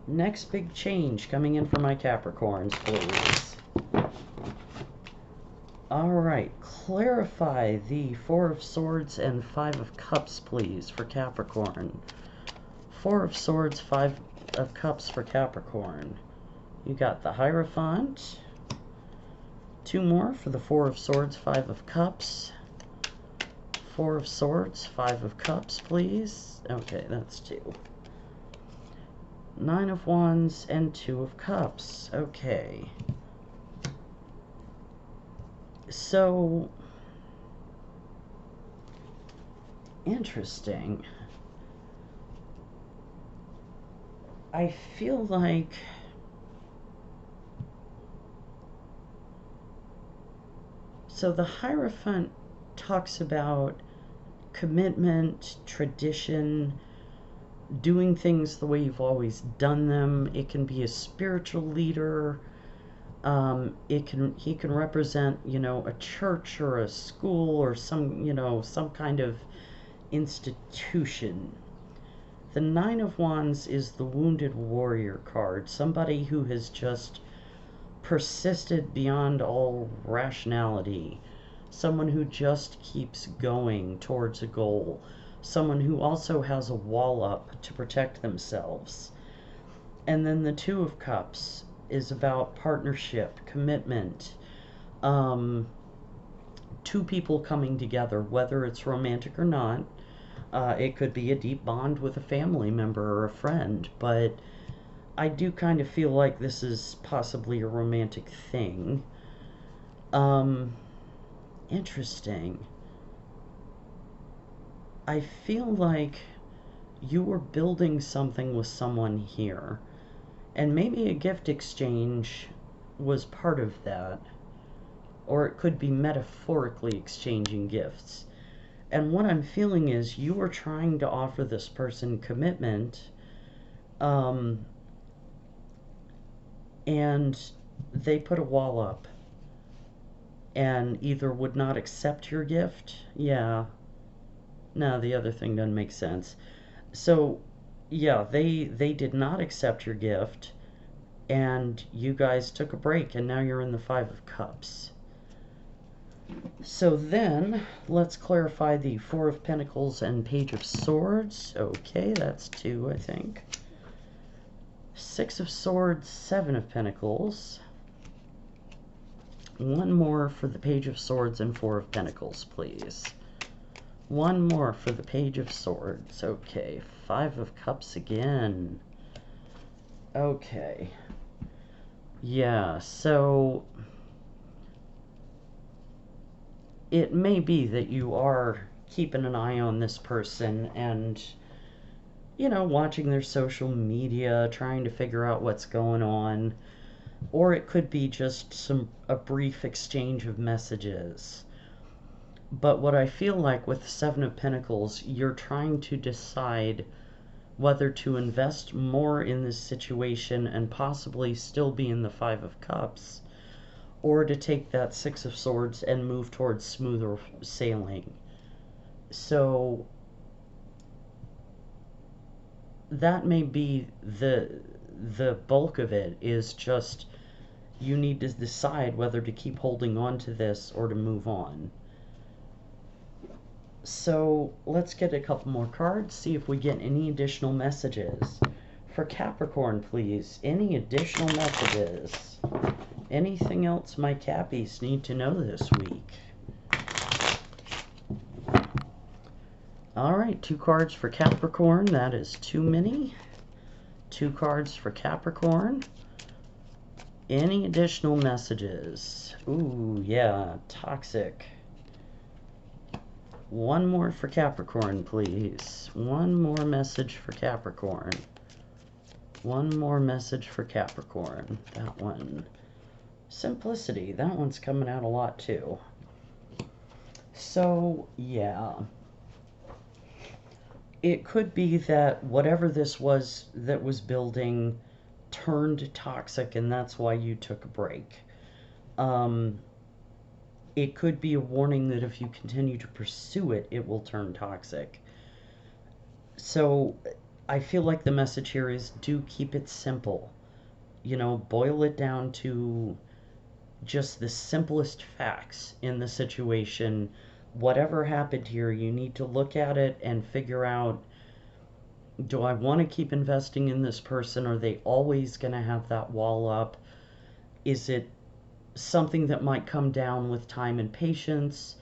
Next big change coming in for my Capricorns, please. Alright, clarify the Four of Swords and Five of Cups, please, for Capricorn. Four of Swords, Five of Cups for Capricorn. You got the Hierophant. Two more for the Four of Swords, Five of Cups. Four of Swords, Five of Cups, please. Okay, that's two. Nine of Wands and Two of Cups. Okay. So, interesting. I feel like so the Hierophant talks about commitment, tradition, doing things the way you've always done them. It can be a spiritual leader. He can represent, you know, a church or a school or some, you know, some kind of institution. The Nine of Wands is the Wounded Warrior card, somebody who has just persisted beyond all rationality, someone who just keeps going towards a goal, someone who also has a wall up to protect themselves. And then the Two of Cups is about partnership, commitment, two people coming together, whether it's romantic or not. It could be a deep bond with a family member or a friend, but I do kind of feel like this is possibly a romantic thing. Interesting. I feel like you were building something with someone here, and maybe a gift exchange was part of that, or it could be metaphorically exchanging gifts. And what I'm feeling is you were trying to offer this person commitment, and they put a wall up and either would not accept your gift. Yeah. No, the other thing doesn't make sense. So, yeah, they did not accept your gift, and you guys took a break, and now you're in the Five of Cups. So then, let's clarify the Four of Pentacles and Page of Swords. Okay, that's two, I think. Six of Swords, Seven of Pentacles. One more for the Page of Swords and Four of Pentacles, please. One more for the Page of Swords. Okay, Five of Cups again. Okay. Yeah, so it may be that you are keeping an eye on this person and, you know, watching their social media, trying to figure out what's going on. Or it could be just a brief exchange of messages. But what I feel like with the Seven of Pentacles, you're trying to decide whether to invest more in this situation and possibly still be in the Five of Cups, or to take that Six of Swords and move towards smoother sailing. So that may be the bulk of it, is just you need to decide whether to keep holding on to this or to move on. So let's get a couple more cards, see if we get any additional messages. For Capricorn, please, any additional messages? Anything else my Cappies need to know this week? Alright, two cards for Capricorn. That is too many. Two cards for Capricorn. Any additional messages? Ooh, yeah, toxic. One more for Capricorn, please. One more message for Capricorn. One more message for Capricorn. That one. Simplicity. That one's coming out a lot, too. So, yeah. It could be that whatever this was that was building turned toxic, and that's why you took a break. Um, it could be a warning that if you continue to pursue it, it will turn toxic. So I feel like the message here is do keep it simple. You know, boil it down to just the simplest facts in the situation. Whatever happened here, you need to look at it and figure out, do I want to keep investing in this person? Are they always going to have that wall up? Is it something that might come down with time and patience?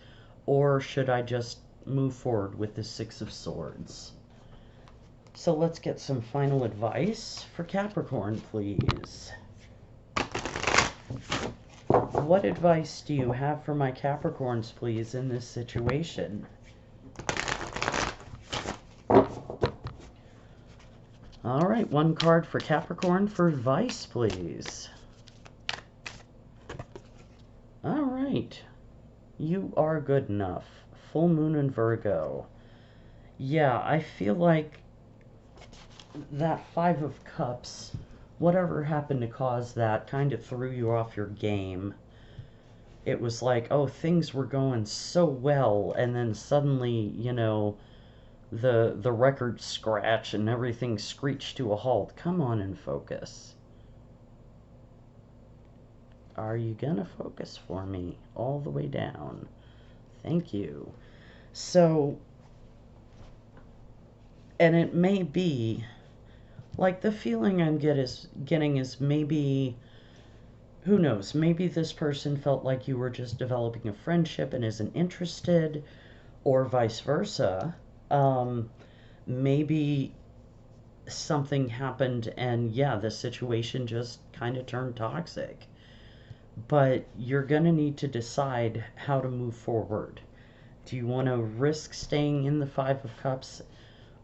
Or should I just move forward with the Six of Swords? So let's get some final advice for Capricorn, please. What advice do you have for my Capricorns, please, in this situation? All right, one card for Capricorn for advice, please. All right. You are good enough. Full moon in Virgo. Yeah, I feel like that Five of Cups, whatever happened to cause that, kind of threw you off your game. It was like, oh, things were going so well, and then suddenly, you know, the record scratch and everything screeched to a halt. Come on and focus. Are you gonna focus for me all the way down? Thank you. So, and it may be like the feeling I'm getting is maybe, who knows, maybe this person felt like you were just developing a friendship and isn't interested, or vice versa. Maybe something happened and yeah, the situation just kind of turned toxic. But you're going to need to decide how to move forward. Do you want to risk staying in the Five of Cups,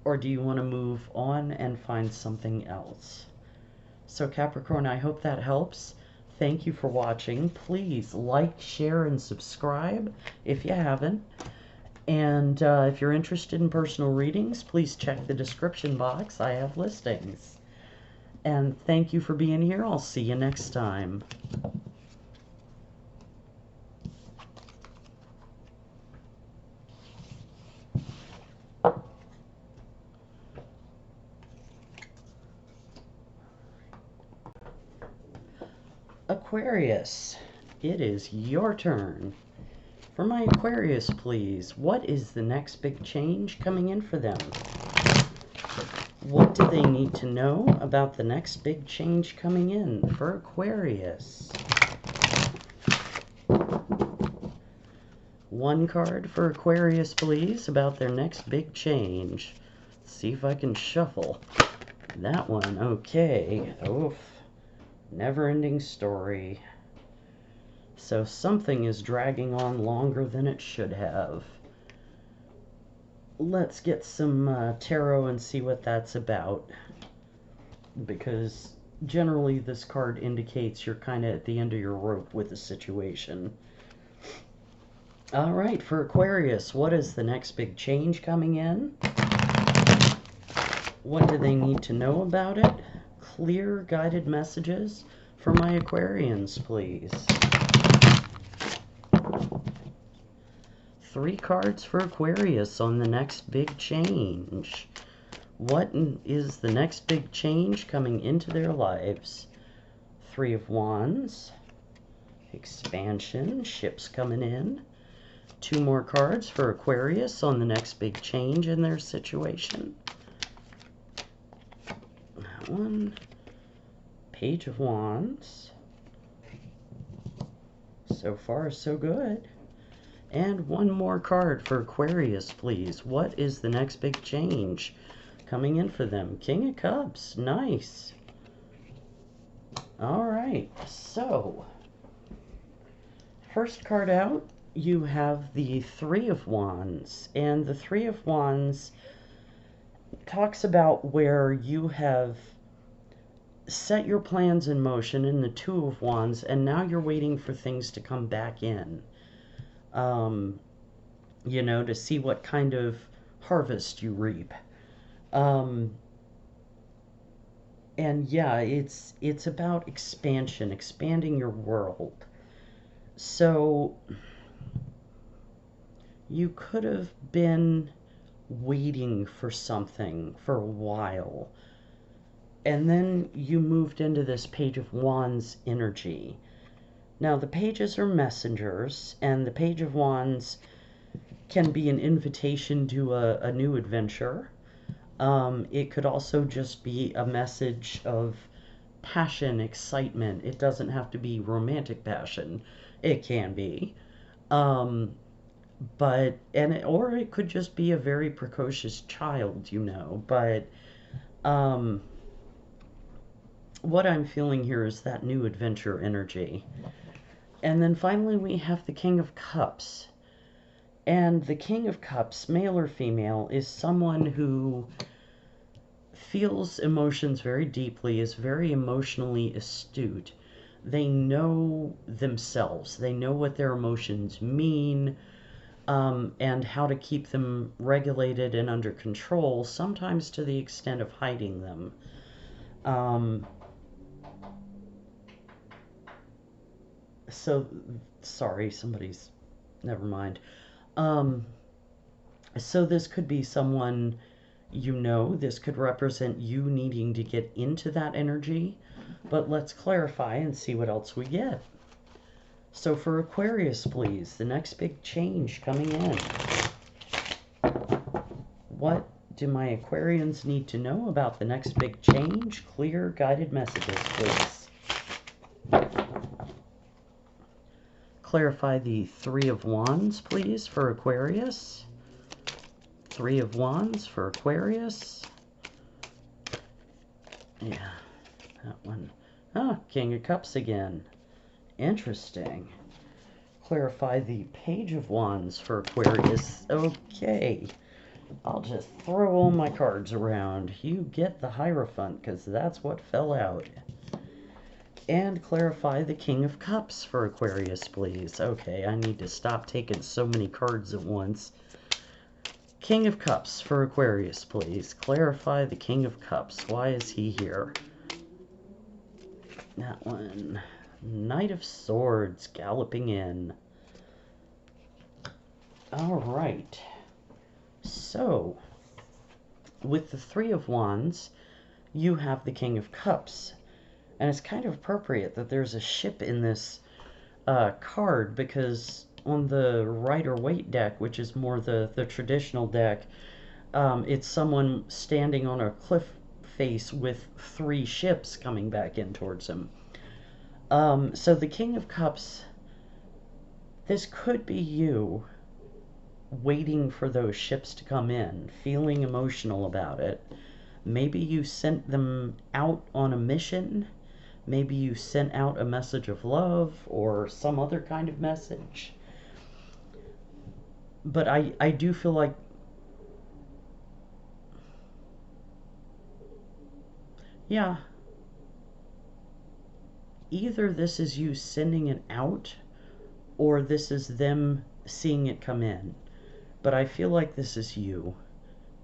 or do you want to move on and find something else? So Capricorn, I hope that helps. Thank you for watching. Please like, share, and subscribe if you haven't. And if you're interested in personal readings, please check the description box. I have listings. And thank you for being here. I'll see you next time. Aquarius, it is your turn. For my Aquarius, please, what is the next big change coming in for them? What do they need to know about the next big change coming in for Aquarius? One card for Aquarius, please, about their next big change. Let's see if I can shuffle. That one, okay. Oof. Never-ending story. So something is dragging on longer than it should have. Let's get some tarot and see what that's about. Because generally this card indicates you're kind of at the end of your rope with the situation. Alright, for Aquarius, what is the next big change coming in? What do they need to know about it? Clear guided messages for my Aquarians, please. 3 cards for Aquarius on the next big change. What is the next big change coming into their lives? 3 of Wands. Expansion. Ships coming in. 2 more cards for Aquarius on the next big change in their situation. That one. Page of Wands. So far, so good. And 1 more card for Aquarius, please. What is the next big change coming in for them? King of Cups. Nice. All right. So, first card out, you have the 3 of Wands. And the 3 of Wands talks about where you have set your plans in motion in the 2 of Wands, and now you're waiting for things to come back in. you know, to see what kind of harvest you reap. Um, and yeah, it's about expansion, expanding your world. So you could have been waiting for something for a while, and then you moved into this Page of Wands energy. Now, the pages are messengers, and the Page of Wands can be an invitation to a new adventure. It could also just be a message of passion, excitement. It doesn't have to be romantic passion. It can be. Um, or it could just be a very precocious child, you know. But um, what I'm feeling here is that new adventure energy. And then finally, we have the King of Cups. And the King of Cups, male or female, is someone who feels emotions very deeply, is very emotionally astute. They know themselves, they know what their emotions mean, and how to keep them regulated and under control, sometimes to the extent of hiding them. Um, so, sorry, somebody's. Never mind. Um, so, this could be someone you know, this could represent you needing to get into that energy, but let's clarify and see what else we get. So for Aquarius, please, the next big change coming in. What do my Aquarians need to know about the next big change? Clear guided messages, please. Clarify the Three of Wands, please, for Aquarius. Three of Wands for Aquarius. Yeah, that one. Ah, King of Cups again. Interesting. Clarify the Page of Wands for Aquarius. Okay. I'll just throw all my cards around. You get the Hierophant, because that's what fell out. And clarify the King of Cups for Aquarius, please. Okay, I need to stop taking so many cards at once. King of Cups for Aquarius, please. Clarify the King of Cups. Why is he here? That one. Knight of Swords galloping in. Alright. So, with the Three of Wands, you have the King of Cups. And it's kind of appropriate that there's a ship in this card, because on the Rider-Waite deck, which is more the traditional deck, it's someone standing on a cliff face with three ships coming back in towards him. So the King of Cups, this could be you waiting for those ships to come in, feeling emotional about it. Maybe you sent them out on a mission. Maybe you sent out a message of love or some other kind of message. But I do feel like, yeah, either this is you sending it out or this is them seeing it come in. But I feel like this is you,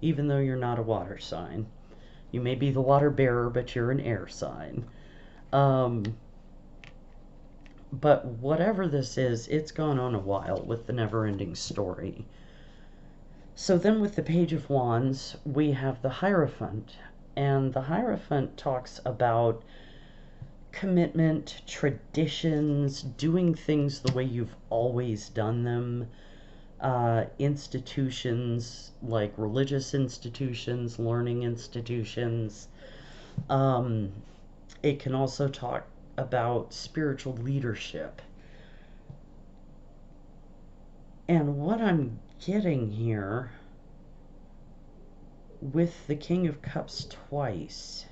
even though you're not a water sign. You may be the water bearer, but you're an air sign. But whatever this is, it's gone on a while with the never-ending story. So then with the Page of Wands, we have the Hierophant. And the Hierophant talks about commitment, traditions, doing things the way you've always done them, institutions like religious institutions, learning institutions. It can also talk about spiritual leadership. And what I'm getting here with the King of Cups twice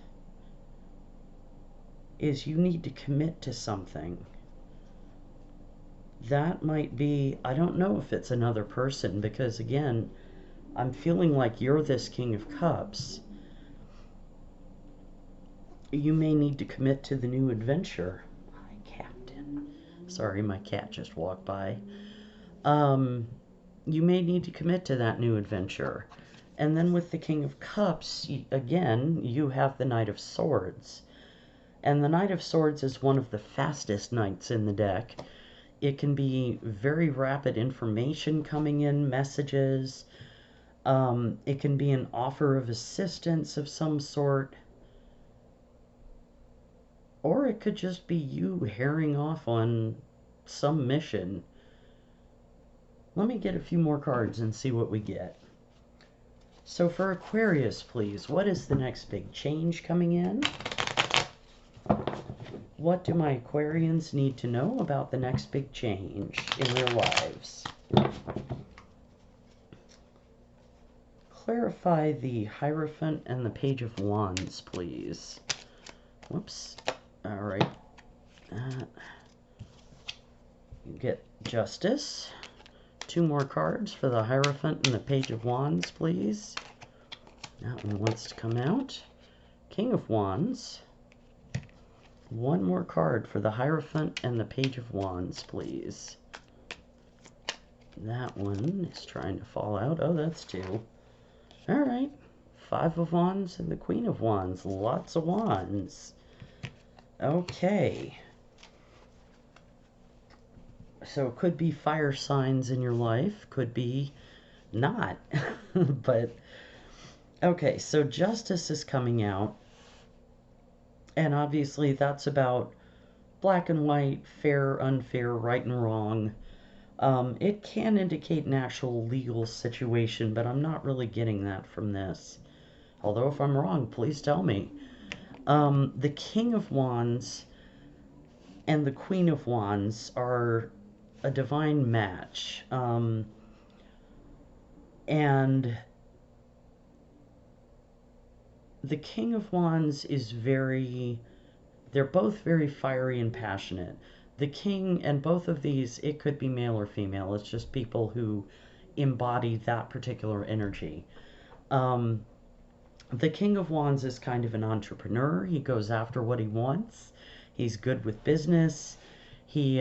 is you need to commit to something. That might be, I don't know if it's another person, because again, I'm feeling like you're this King of Cups. You may need to commit to the new adventure. Hi, Captain. Sorry, my cat just walked by. you may need to commit to that new adventure. And then with the King of Cups, again, you have the Knight of Swords. And the Knight of Swords is one of the fastest knights in the deck. It can be very rapid information coming in, messages. It can be an offer of assistance of some sort. Or it could just be you herring off on some mission. Let me get a few more cards and see what we get. So for Aquarius, please, what is the next big change coming in? What do my Aquarians need to know about the next big change in their lives? Clarify the Hierophant and the Page of Wands, please. Whoops. All right. You get Justice. 2 more cards for the Hierophant and the Page of Wands, please. That one wants to come out. King of Wands. 1 more card for the Hierophant and the Page of Wands, please. That one is trying to fall out. Oh, that's 2. All right. 5 of Wands and the Queen of Wands. Lots of wands. Okay. So it could be fire signs in your life. Could be not. But, okay. So Justice is coming out. And obviously that's about black and white, fair, unfair, right and wrong. It can indicate an actual legal situation, but I'm not really getting that from this. Although if I'm wrong, please tell me. The King of Wands and the Queen of Wands are a divine match. And the King of Wands is they're both very fiery and passionate. The King, and both of these, it could be male or female. It's just people who embody that particular energy. The King of Wands is kind of an entrepreneur. He goes after what he wants. He's good with business. He,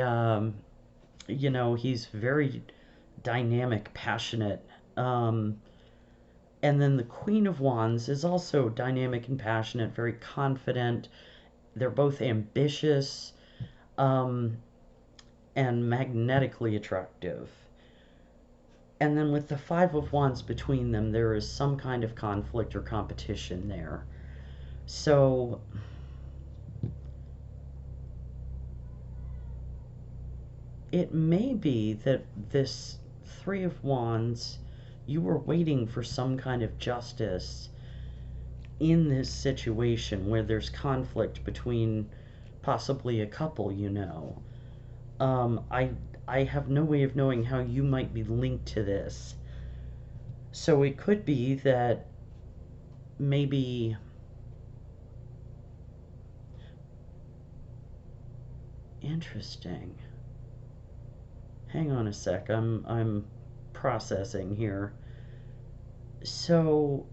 he's very dynamic, passionate. And then the Queen of Wands is also dynamic and passionate, very confident. They're both ambitious, and magnetically attractive. And then with the 5 of Wands between them, there is some kind of conflict or competition there. So it may be that this 3 of Wands, you were waiting for some kind of justice in this situation where there's conflict between possibly a couple, I have no way of knowing how you might be linked to this. So it could be that maybe interesting. Hang on a sec. I'm processing here. So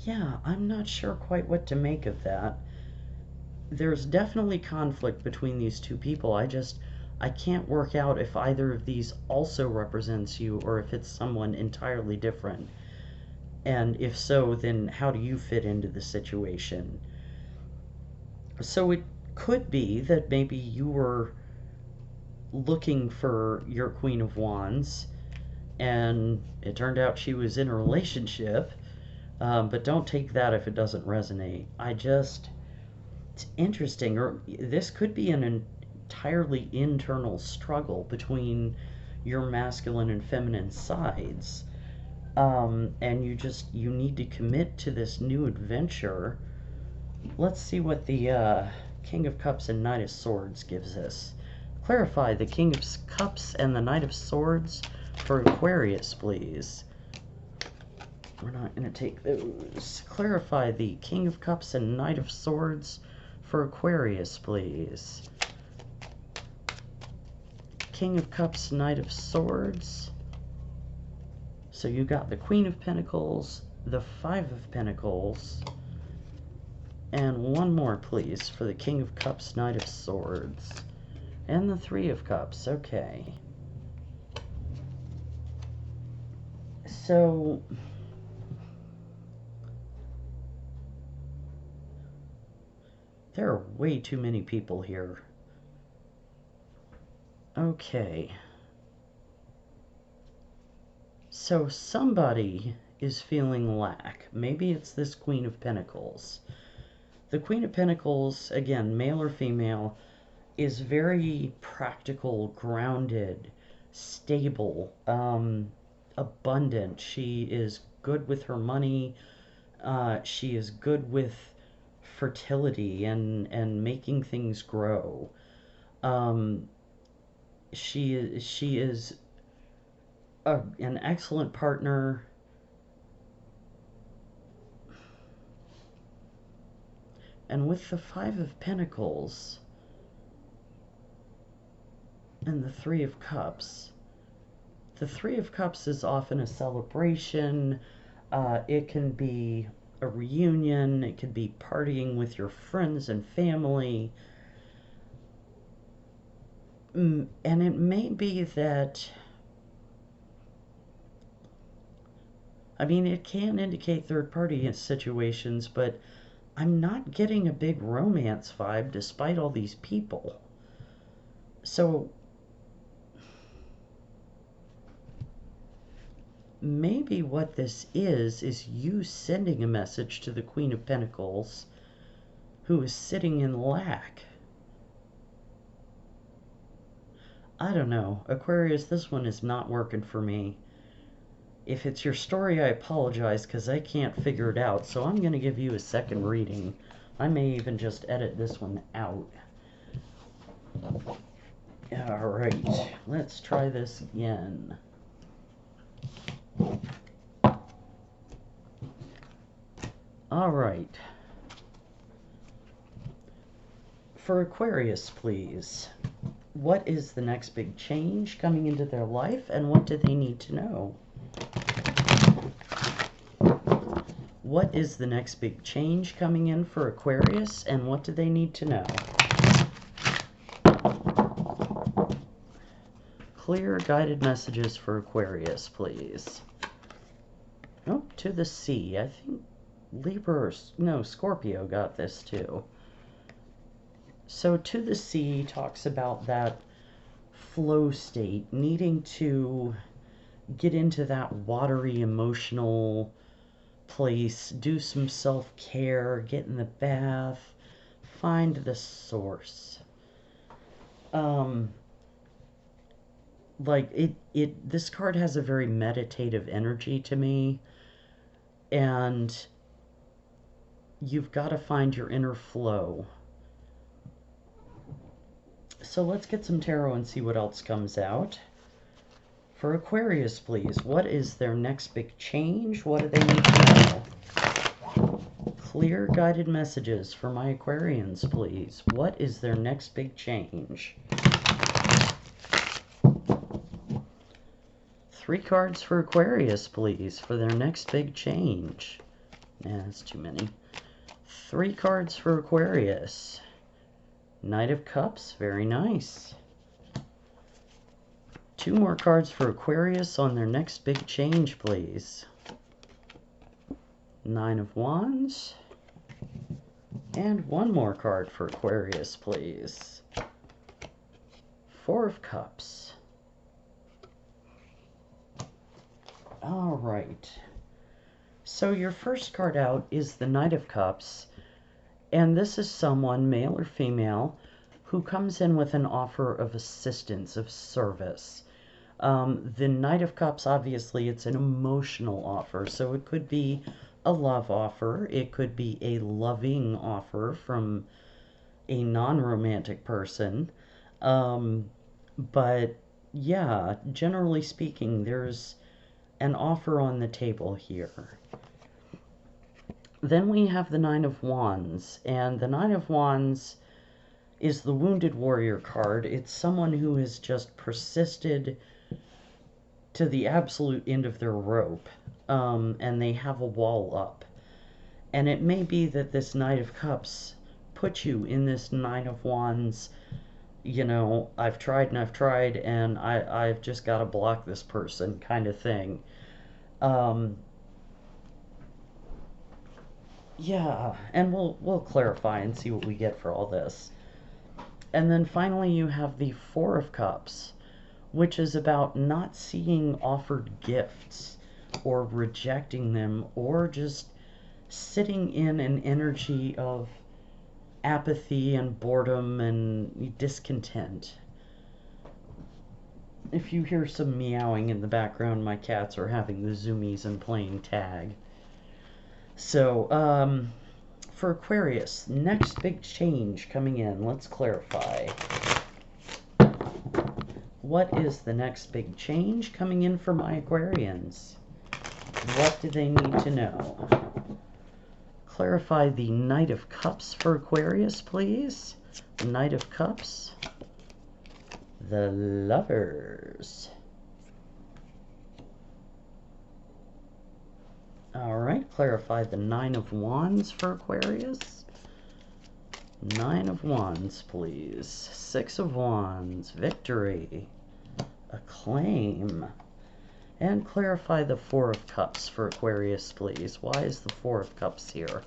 yeah, I'm not sure quite what to make of that. There's definitely conflict between these two people. I can't work out if either of these also represents you or if it's someone entirely different. And if so, then how do you fit into the situation? So it could be that maybe you were looking for your Queen of Wands and it turned out she was in a relationship. But don't take that if it doesn't resonate. It's interesting, or this could be an entirely internal struggle between your masculine and feminine sides. And you need to commit to this new adventure. Let's see what the King of Cups and Knight of Swords gives us. Clarify the King of Cups and the Knight of Swords for Aquarius, please. We're not going to take those. Clarify the King of Cups and Knight of Swords for Aquarius, please. King of Cups, Knight of Swords. So you got the Queen of Pentacles, the 5 of Pentacles, And one more, please, for the King of Cups, Knight of Swords. And the Three of Cups, okay. So, there are way too many people here. Okay. So somebody is feeling lack. Maybe it's this Queen of Pentacles. The Queen of Pentacles, again, male or female, is very practical, grounded, stable, abundant. She is good with her money. She is good with fertility and making things grow. She is an excellent partner. And with the Five of Pentacles and the Three of Cups, the Three of Cups is often a celebration. It can be a reunion. It could be partying with your friends and family. And it may be that, I mean, it can indicate third-party situations, but I'm not getting a big romance vibe despite all these people. So maybe what this is you sending a message to the Queen of Pentacles, who is sitting in lack. I don't know. Aquarius, this one is not working for me. If it's your story, I apologize because I can't figure it out. So I'm going to give you a second reading. I may even just edit this one out. Alright, let's try this again. Alright. For Aquarius, please. What is the next big change coming into their life, and what do they need to know? What is the next big change coming in for Aquarius, and what do they need to know? Clear guided messages for Aquarius, please. Oh, to the sea. I think Libra or, no, Scorpio got this too. So to the sea talks about that flow state, needing to get into that watery, emotional place, do some self-care, get in the bath, find the source. Like this card has a very meditative energy to me, and you've got to find your inner flow. So let's get some tarot and see what else comes out. For Aquarius, please, what is their next big change? What do they need to know? Clear guided messages for my Aquarians, please. What is their next big change? 3 cards for Aquarius, please, for their next big change. Nah, that's too many. 3 cards for Aquarius. Knight of Cups, very nice. 2 more cards for Aquarius on their next big change, please. 9 of Wands. And 1 more card for Aquarius, please. 4 of Cups. All right. So your first card out is the Knight of Cups. And this is someone, male or female, who comes in with an offer of assistance, of service. The Knight of Cups, obviously, it's an emotional offer. So it could be a love offer. It could be a loving offer from a non-romantic person. But, yeah, generally speaking, there's an offer on the table here. Then we have the Nine of Wands, and the Nine of Wands is the Wounded Warrior card. It's someone who has just persisted to the absolute end of their rope, and they have a wall up. And it may be that this Knight of Cups puts you in this Nine of Wands, you know, I've tried and I've just got to block this person kind of thing. Yeah, and we'll clarify and see what we get for all this. And then finally you have the Four of Cups, which is about not seeing offered gifts or rejecting them, or just sitting in an energy of apathy and boredom and discontent. If you hear some meowing in the background, my cats are having the zoomies and playing tag. So, for Aquarius, next big change coming in. Let's clarify. What is the next big change coming in for my Aquarians? What do they need to know? Clarify the Knight of Cups for Aquarius, please. The Knight of Cups. The Lovers. Alright, clarify the Nine of Wands for Aquarius. Nine of Wands, please. Six of Wands. Victory. Acclaim. And clarify the Four of Cups for Aquarius, please. Why is the Four of Cups here?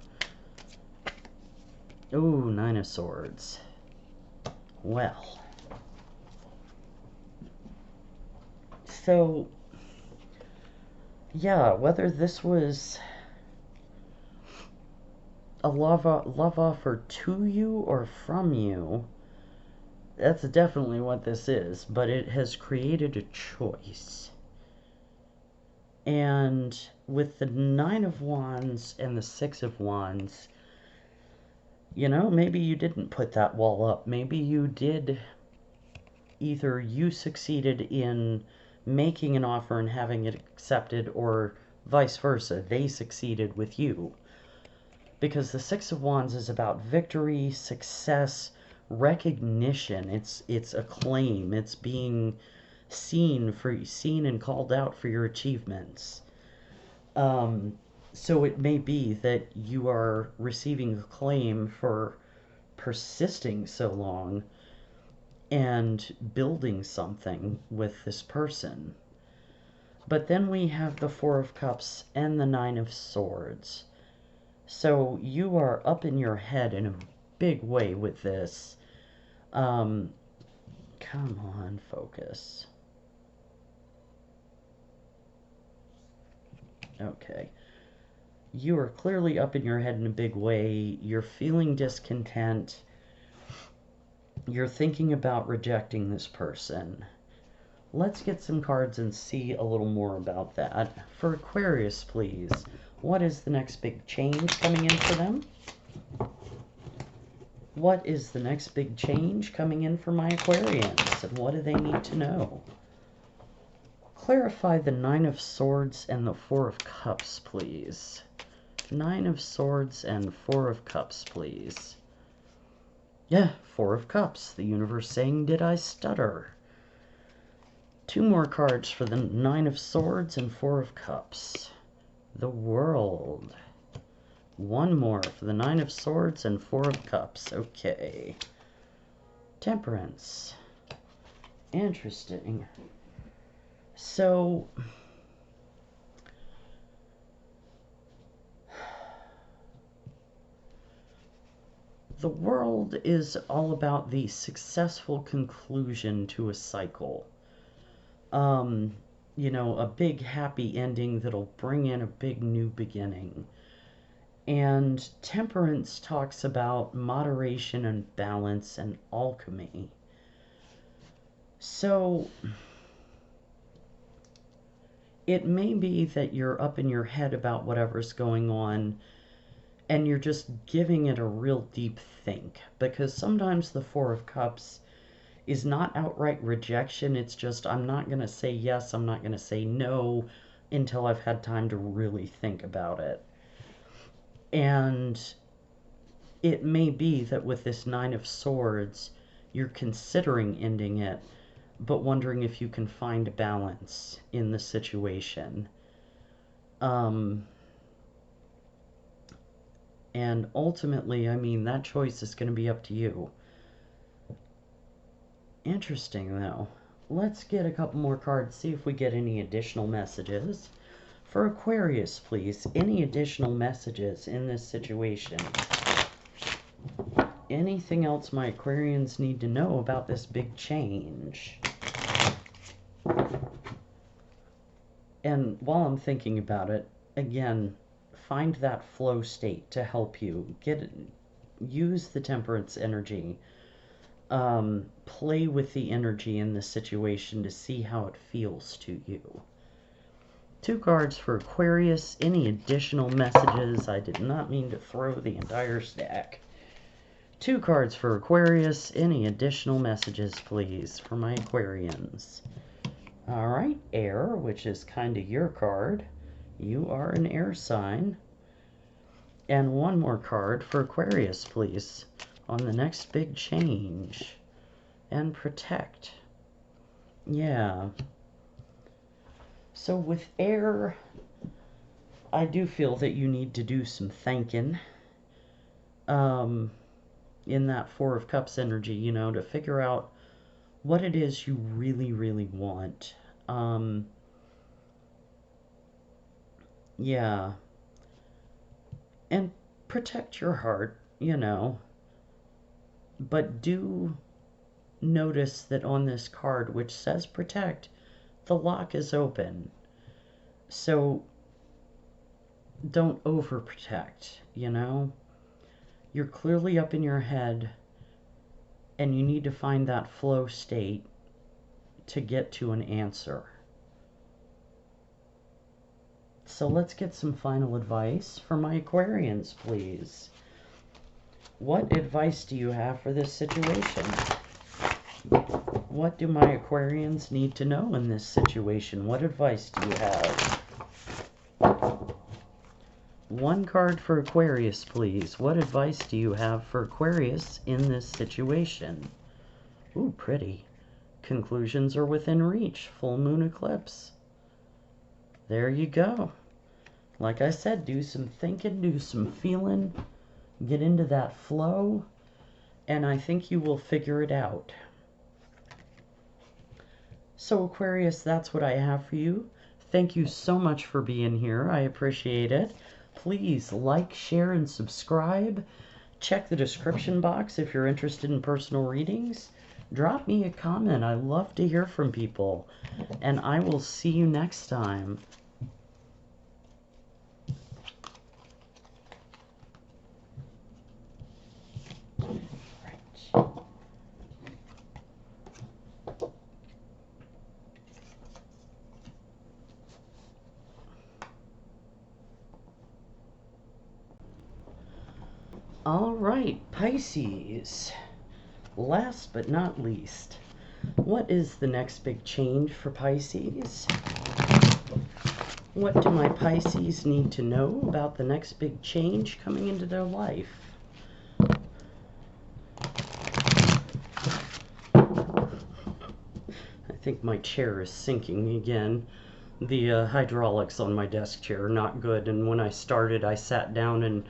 Ooh, Nine of Swords. Well. So, yeah, whether this was a love offer to you or from you, that's definitely what this is, but it has created a choice. And with the Nine of Wands and the Six of Wands, you know, maybe you didn't put that wall up. Maybe you did, either you succeeded in making an offer and having it accepted, or vice versa, they succeeded with you. Because the Six of Wands is about victory, success, recognition. It's acclaim. It's being seen and called out for your achievements. So it may be that you are receiving acclaim for persisting so long and building something with this person. But then we have the Four of Cups and the Nine of Swords. So you are up in your head in a big way with this. Come on, focus. Okay. You are clearly up in your head in a big way. You're feeling discontent. You're thinking about rejecting this person. Let's get some cards and see a little more about that. For Aquarius, please. What is the next big change coming in for them? What is the next big change coming in for my Aquarians? And what do they need to know? Clarify the Nine of Swords and the Four of Cups, please. Nine of Swords and Four of Cups, please. Yeah, Four of Cups. The universe saying, did I stutter? Two more cards for the Nine of Swords and Four of Cups. The World. One more for the Nine of Swords and Four of Cups. Okay. Temperance. Interesting. So, the World is all about the successful conclusion to a cycle. You know, a big happy ending that'll bring in a big new beginning. And Temperance talks about moderation and balance and alchemy. So, it may be that you're up in your head about whatever's going on, and you're just giving it a real deep think. Because sometimes the Four of Cups is not outright rejection. It's just, I'm not going to say yes, I'm not going to say no until I've had time to really think about it. And it may be that with this Nine of Swords, you're considering ending it, but wondering if you can find balance in the situation. And ultimately, I mean, that choice is going to be up to you. Interesting, though. Let's get a couple more cards, see if we get any additional messages. For Aquarius, please, any additional messages in this situation? Anything else my Aquarians need to know about this big change? And while I'm thinking about it, again, find that flow state to help you. Use the temperance energy. Play with the energy in the situation to see how it feels to you. 2 cards for Aquarius. Any additional messages? I did not mean to throw the entire stack. 2 cards for Aquarius. Any additional messages, please, for my Aquarians? Alright, air, which is kind of your card. You are an air sign. And 1 more card for Aquarius, please, on the next big change. And protect. Yeah. So with air, I do feel that you need to do some thinking. In that 4 of Cups energy, you know, to figure out what it is you really, really want. Yeah. And protect your heart, you know. But do notice that on this card, which says protect, the lock is open. So don't overprotect, you know. You're clearly up in your head, and you need to find that flow state to get to an answer. So let's get some final advice for my Aquarians, please. What advice do you have for this situation? What do my Aquarians need to know in this situation? What advice do you have? 1 card for Aquarius, please. What advice do you have for Aquarius in this situation? Ooh, pretty. Conclusions are within reach. Full moon eclipse. There you go. Like I said, do some thinking, do some feeling, get into that flow, and I think you will figure it out. So Aquarius, that's what I have for you. Thank you so much for being here. I appreciate it. Please like, share, and subscribe. Check the description box if you're interested in personal readings. Drop me a comment. I love to hear from people. And I will see you next time. All right, Pisces. Last but not least, what is the next big change for Pisces? What do my Pisces need to know about the next big change coming into their life? I think my chair is sinking again. The hydraulics on my desk chair are not good, and when I started, I sat down, and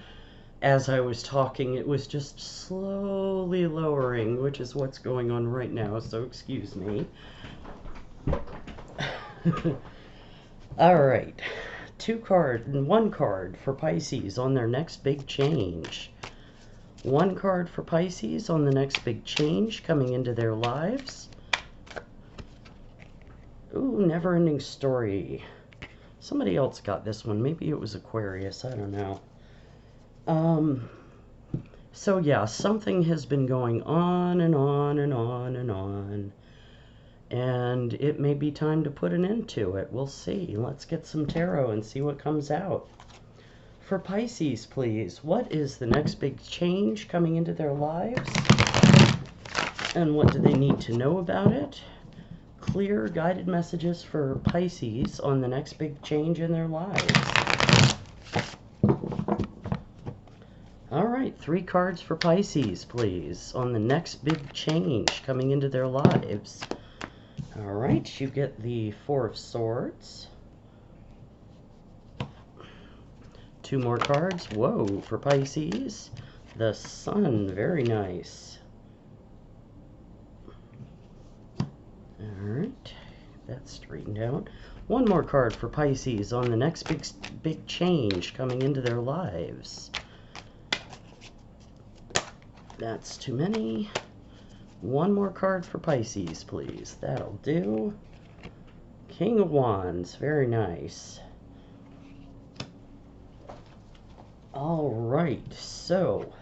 as I was talking, it was just slowly lowering, which is what's going on right now, so excuse me. Alright, 1 card for Pisces on their next big change. 1 card for Pisces on the next big change coming into their lives. Ooh, never-ending story. Somebody else got this one. Maybe it was Aquarius. I don't know. So yeah, something has been going on and on and on and on. And it may be time to put an end to it. We'll see. Let's get some tarot and see what comes out. For Pisces, please, what is the next big change coming into their lives? And what do they need to know about it? Clear guided messages for Pisces on the next big change in their lives. All right, 3 cards for Pisces, please, on the next big change coming into their lives. All right, you get the 4 of Swords, 2 more cards. Whoa, for Pisces. The Sun, very nice. Alright, that's straightened out. 1 more card for Pisces on the next big change coming into their lives. That's too many. 1 more card for Pisces, please. That'll do. King of Wands, very nice. Alright, so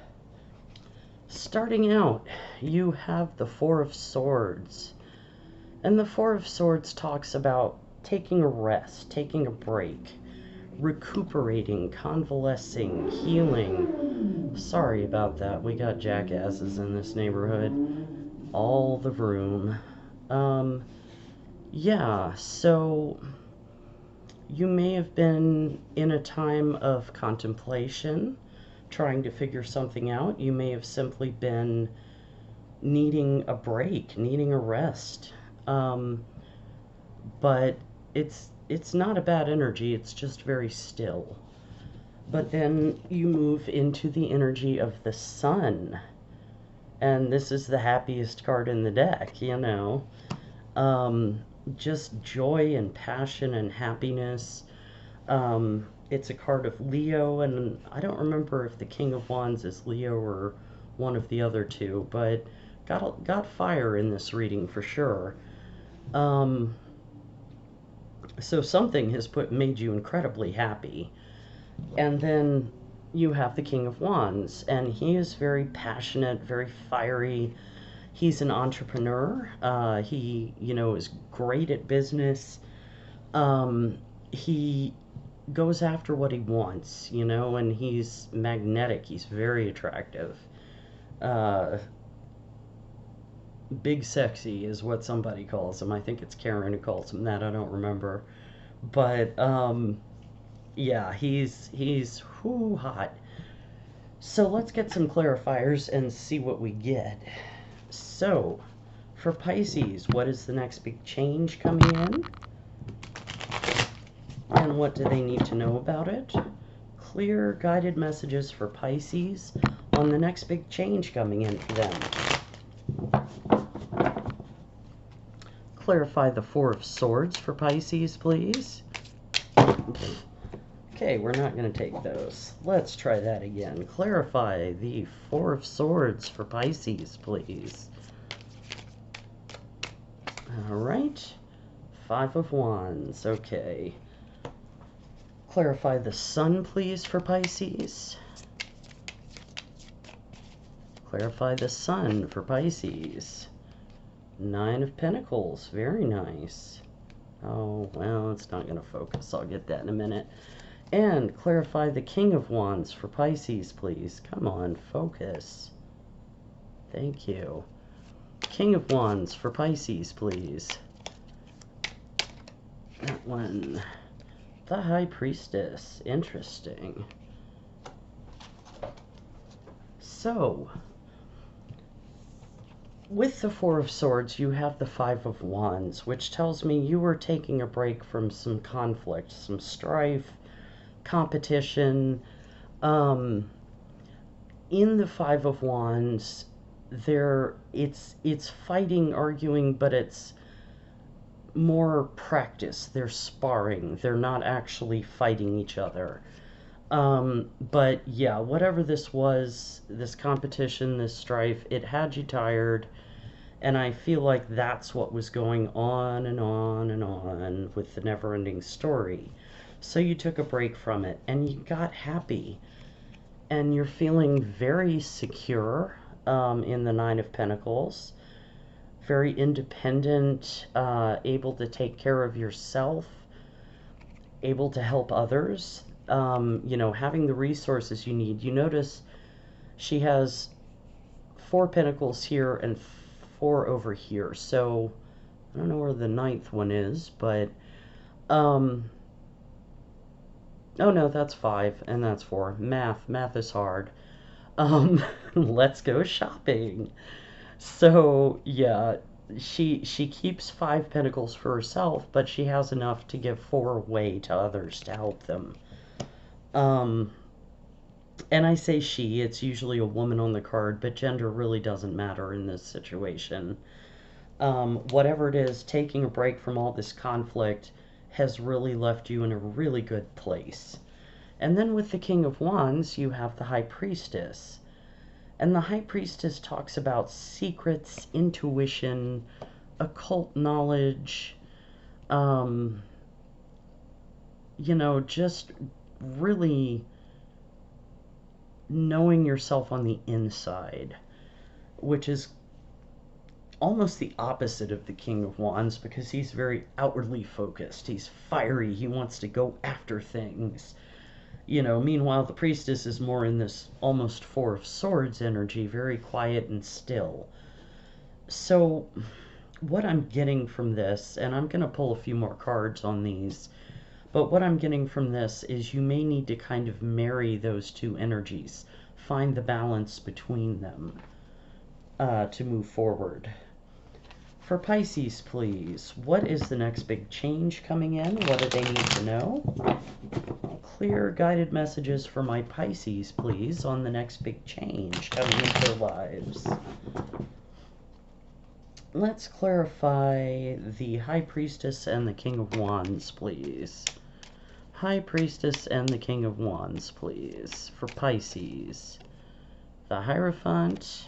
starting out, you have the 4 of Swords. And the 4 of Swords talks about taking a rest, taking a break, recuperating, convalescing, healing. Sorry about that. We got jackasses in this neighborhood. All the room. Yeah, so you may have been in a time of contemplation, trying to figure something out. You may have simply been needing a break, needing a rest. But it's not a bad energy, it's just very still. But then you move into the energy of the Sun. And this is the happiest card in the deck, you know. Just joy and passion and happiness. It's a card of Leo, and I don't remember if the King of Wands is Leo or one of the other two, but got fire in this reading for sure. So something has made you incredibly happy. And then you have the King of Wands, and he is very passionate, very fiery. He's an entrepreneur. He, you know, is great at business. He goes after what he wants, you know, and he's magnetic. He's very attractive. Big Sexy is what somebody calls him. I think it's Karen who calls him that. I don't remember. But, yeah, he's whoo hot. So let's get some clarifiers and see what we get. So, for Pisces, what is the next big change coming in? And what do they need to know about it? Clear guided messages for Pisces on the next big change coming in for them. Clarify the 4 of Swords for Pisces, please. Okay, we're not going to take those. Let's try that again. Clarify the 4 of Swords for Pisces, please. Alright. 5 of Wands. Okay. Clarify the Sun, please, for Pisces. Clarify the Sun for Pisces. 9 of Pentacles. Very nice. Oh, well, it's not going to focus. I'll get that in a minute. And clarify the King of Wands for Pisces, please. Come on, focus. Thank you. King of Wands for Pisces, please. That one. The High Priestess. Interesting. So, with the 4 of Swords, you have the 5 of Wands, which tells me you were taking a break from some conflict, some strife, competition. In the 5 of Wands, it's fighting, arguing, but it's more practice. They're sparring. They're not actually fighting each other. But yeah, whatever this was, this competition, this strife, it had you tired. And I feel like that's what was going on and on and on with the never-ending story. So you took a break from it and you got happy. And you're feeling very secure in the 9 of Pentacles. Very independent, able to take care of yourself, able to help others. You know, having the resources you need. You notice she has 4 pentacles here and 4 over here. So, I don't know where the 9th one is, but, oh no, that's 5, and that's 4. Math is hard. Let's go shopping. So, yeah, she keeps 5 pentacles for herself, but she has enough to give 4 away to others to help them. Um, and I say she, it's usually a woman on the card, but gender really doesn't matter in this situation. Whatever it is, taking a break from all this conflict has really left you in a really good place. And then with the King of Wands, you have the High Priestess. And the High Priestess talks about secrets, intuition, occult knowledge, um, just really knowing yourself on the inside, which is almost the opposite of the King of Wands because he's very outwardly focused. He's fiery. He wants to go after things. Meanwhile, the Priestess is more in this almost Four of Swords energy, very quiet and still. So, what I'm getting from this, and I'm going to pull a few more cards on these, but what I'm getting from this is you may need to kind of marry those two energies, find the balance between them to move forward. For Pisces, please, what is the next big change coming in? What do they need to know? Clear guided messages for my Pisces, please, on the next big change coming into their lives. Let's clarify the High Priestess and the King of Wands, please. High Priestess and the King of Wands, please, for Pisces. The Hierophant.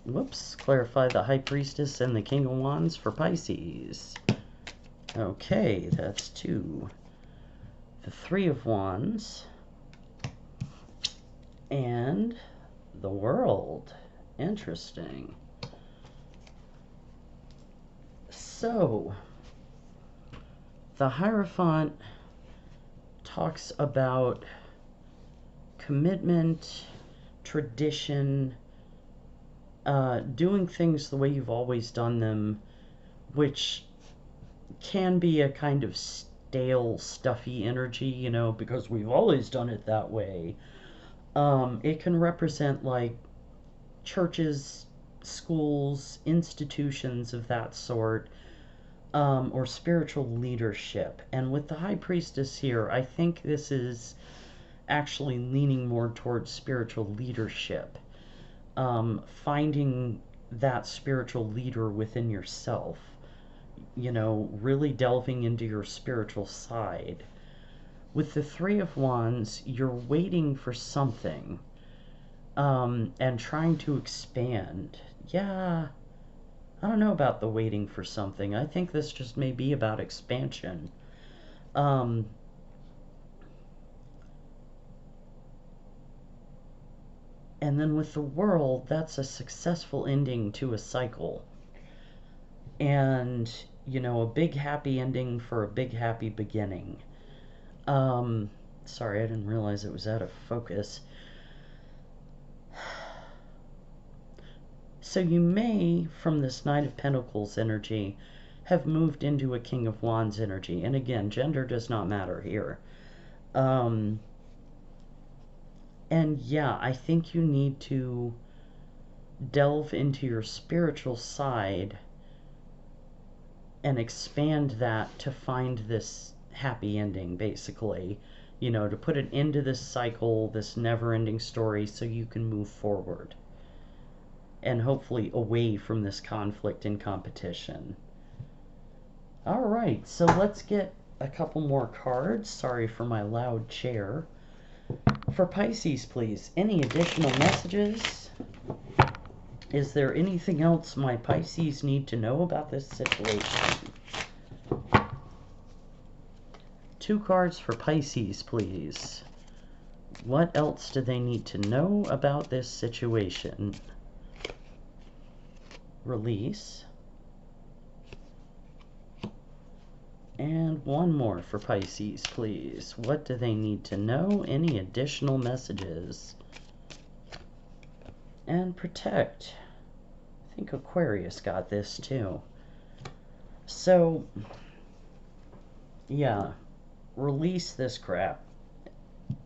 Whoops, clarify the High Priestess and the King of Wands for Pisces. Okay, that's 2. The Three of Wands. And the World. Interesting. So, the Hierophant talks about commitment, tradition, doing things the way you've always done them, which can be a kind of stale, stuffy energy, because we've always done it that way. It can represent like churches, schools, institutions of that sort, or spiritual leadership. And with the High Priestess here, I think this is actually leaning more towards spiritual leadership. Finding that spiritual leader within yourself, really delving into your spiritual side. With the Three of Wands, you're waiting for something, and trying to expand. Yeah, I don't know about the waiting for something. I think this just may be about expansion. And then with the World, that's a successful ending to a cycle. And, a big happy ending for a big happy beginning. Sorry, I didn't realize it was out of focus. So you may, from this Knight of Pentacles energy, have moved into a King of Wands energy. And again, gender does not matter here. And yeah, I think you need to delve into your spiritual side and expand that to find this happy ending, basically. To put an end to this cycle, this never-ending story, so you can move forward. And hopefully away from this conflict and competition. Alright, so let's get a couple more cards. Sorry for my loud chair. For Pisces, please, any additional messages? Is there anything else my Pisces need to know about this situation? 2 cards for Pisces, please. What else do they need to know about this situation? Release. And one more for Pisces, please. What do they need to know? Any additional messages? And protect. I think Aquarius got this too. So, yeah, release this crap.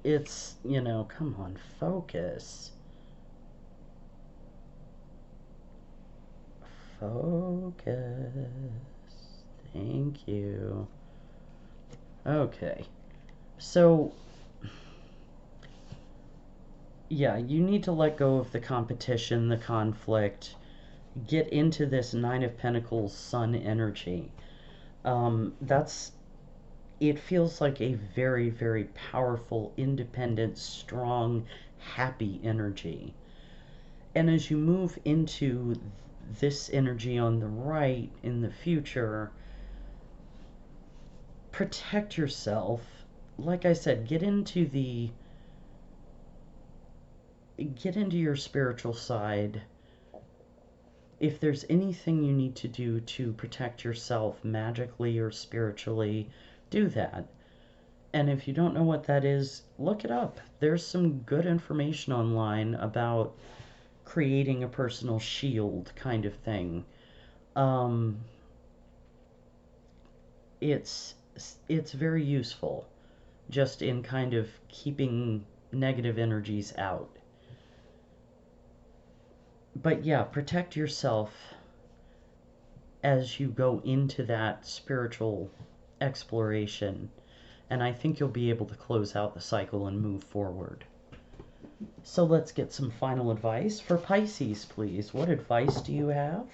It's, come on, focus. Focus. Thank you. Okay. So, yeah, you need to let go of the competition, the conflict, get into this Nine of Pentacles Sun energy. That's, it feels like a very, very powerful, independent, strong, happy energy. And as you move into this energy on the right in the future, protect yourself. Like I said, get into your spiritual side. If there's anything you need to do to protect yourself magically or spiritually, do that. And if you don't know what that is, look it up. There's some good information online about creating a personal shield kind of thing. Um, it's it's very useful just in kind of keeping negative energies out. But yeah, protect yourself as you go into that spiritual exploration, and I think you'll be able to close out the cycle and move forward. So let's get some final advice for Pisces, please. What advice do you have?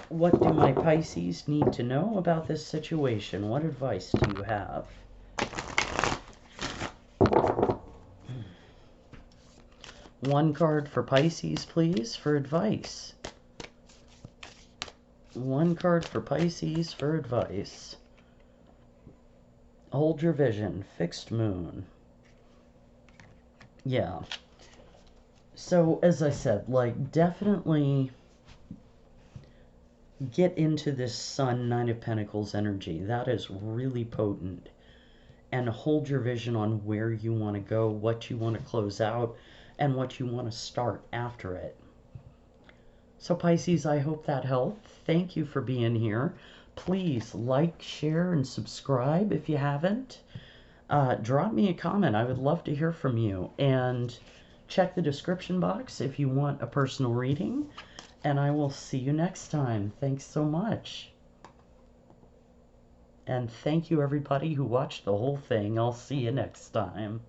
What do my Pisces need to know about this situation? What advice do you have? One card for Pisces, please, for advice. One card for Pisces for advice. Hold your vision. Fixed moon. Yeah. So, as I said, like, definitely get into this Sun, Nine of Pentacles energy. That is really potent. And hold your vision on where you want to go, what you want to close out, and what you want to start after it. So Pisces, I hope that helped. Thank you for being here. Please like, share, and subscribe if you haven't. Drop me a comment. I would love to hear from you. And check the description box if you want a personal reading. And I will see you next time. Thanks so much. And thank you everybody who watched the whole thing. I'll see you next time.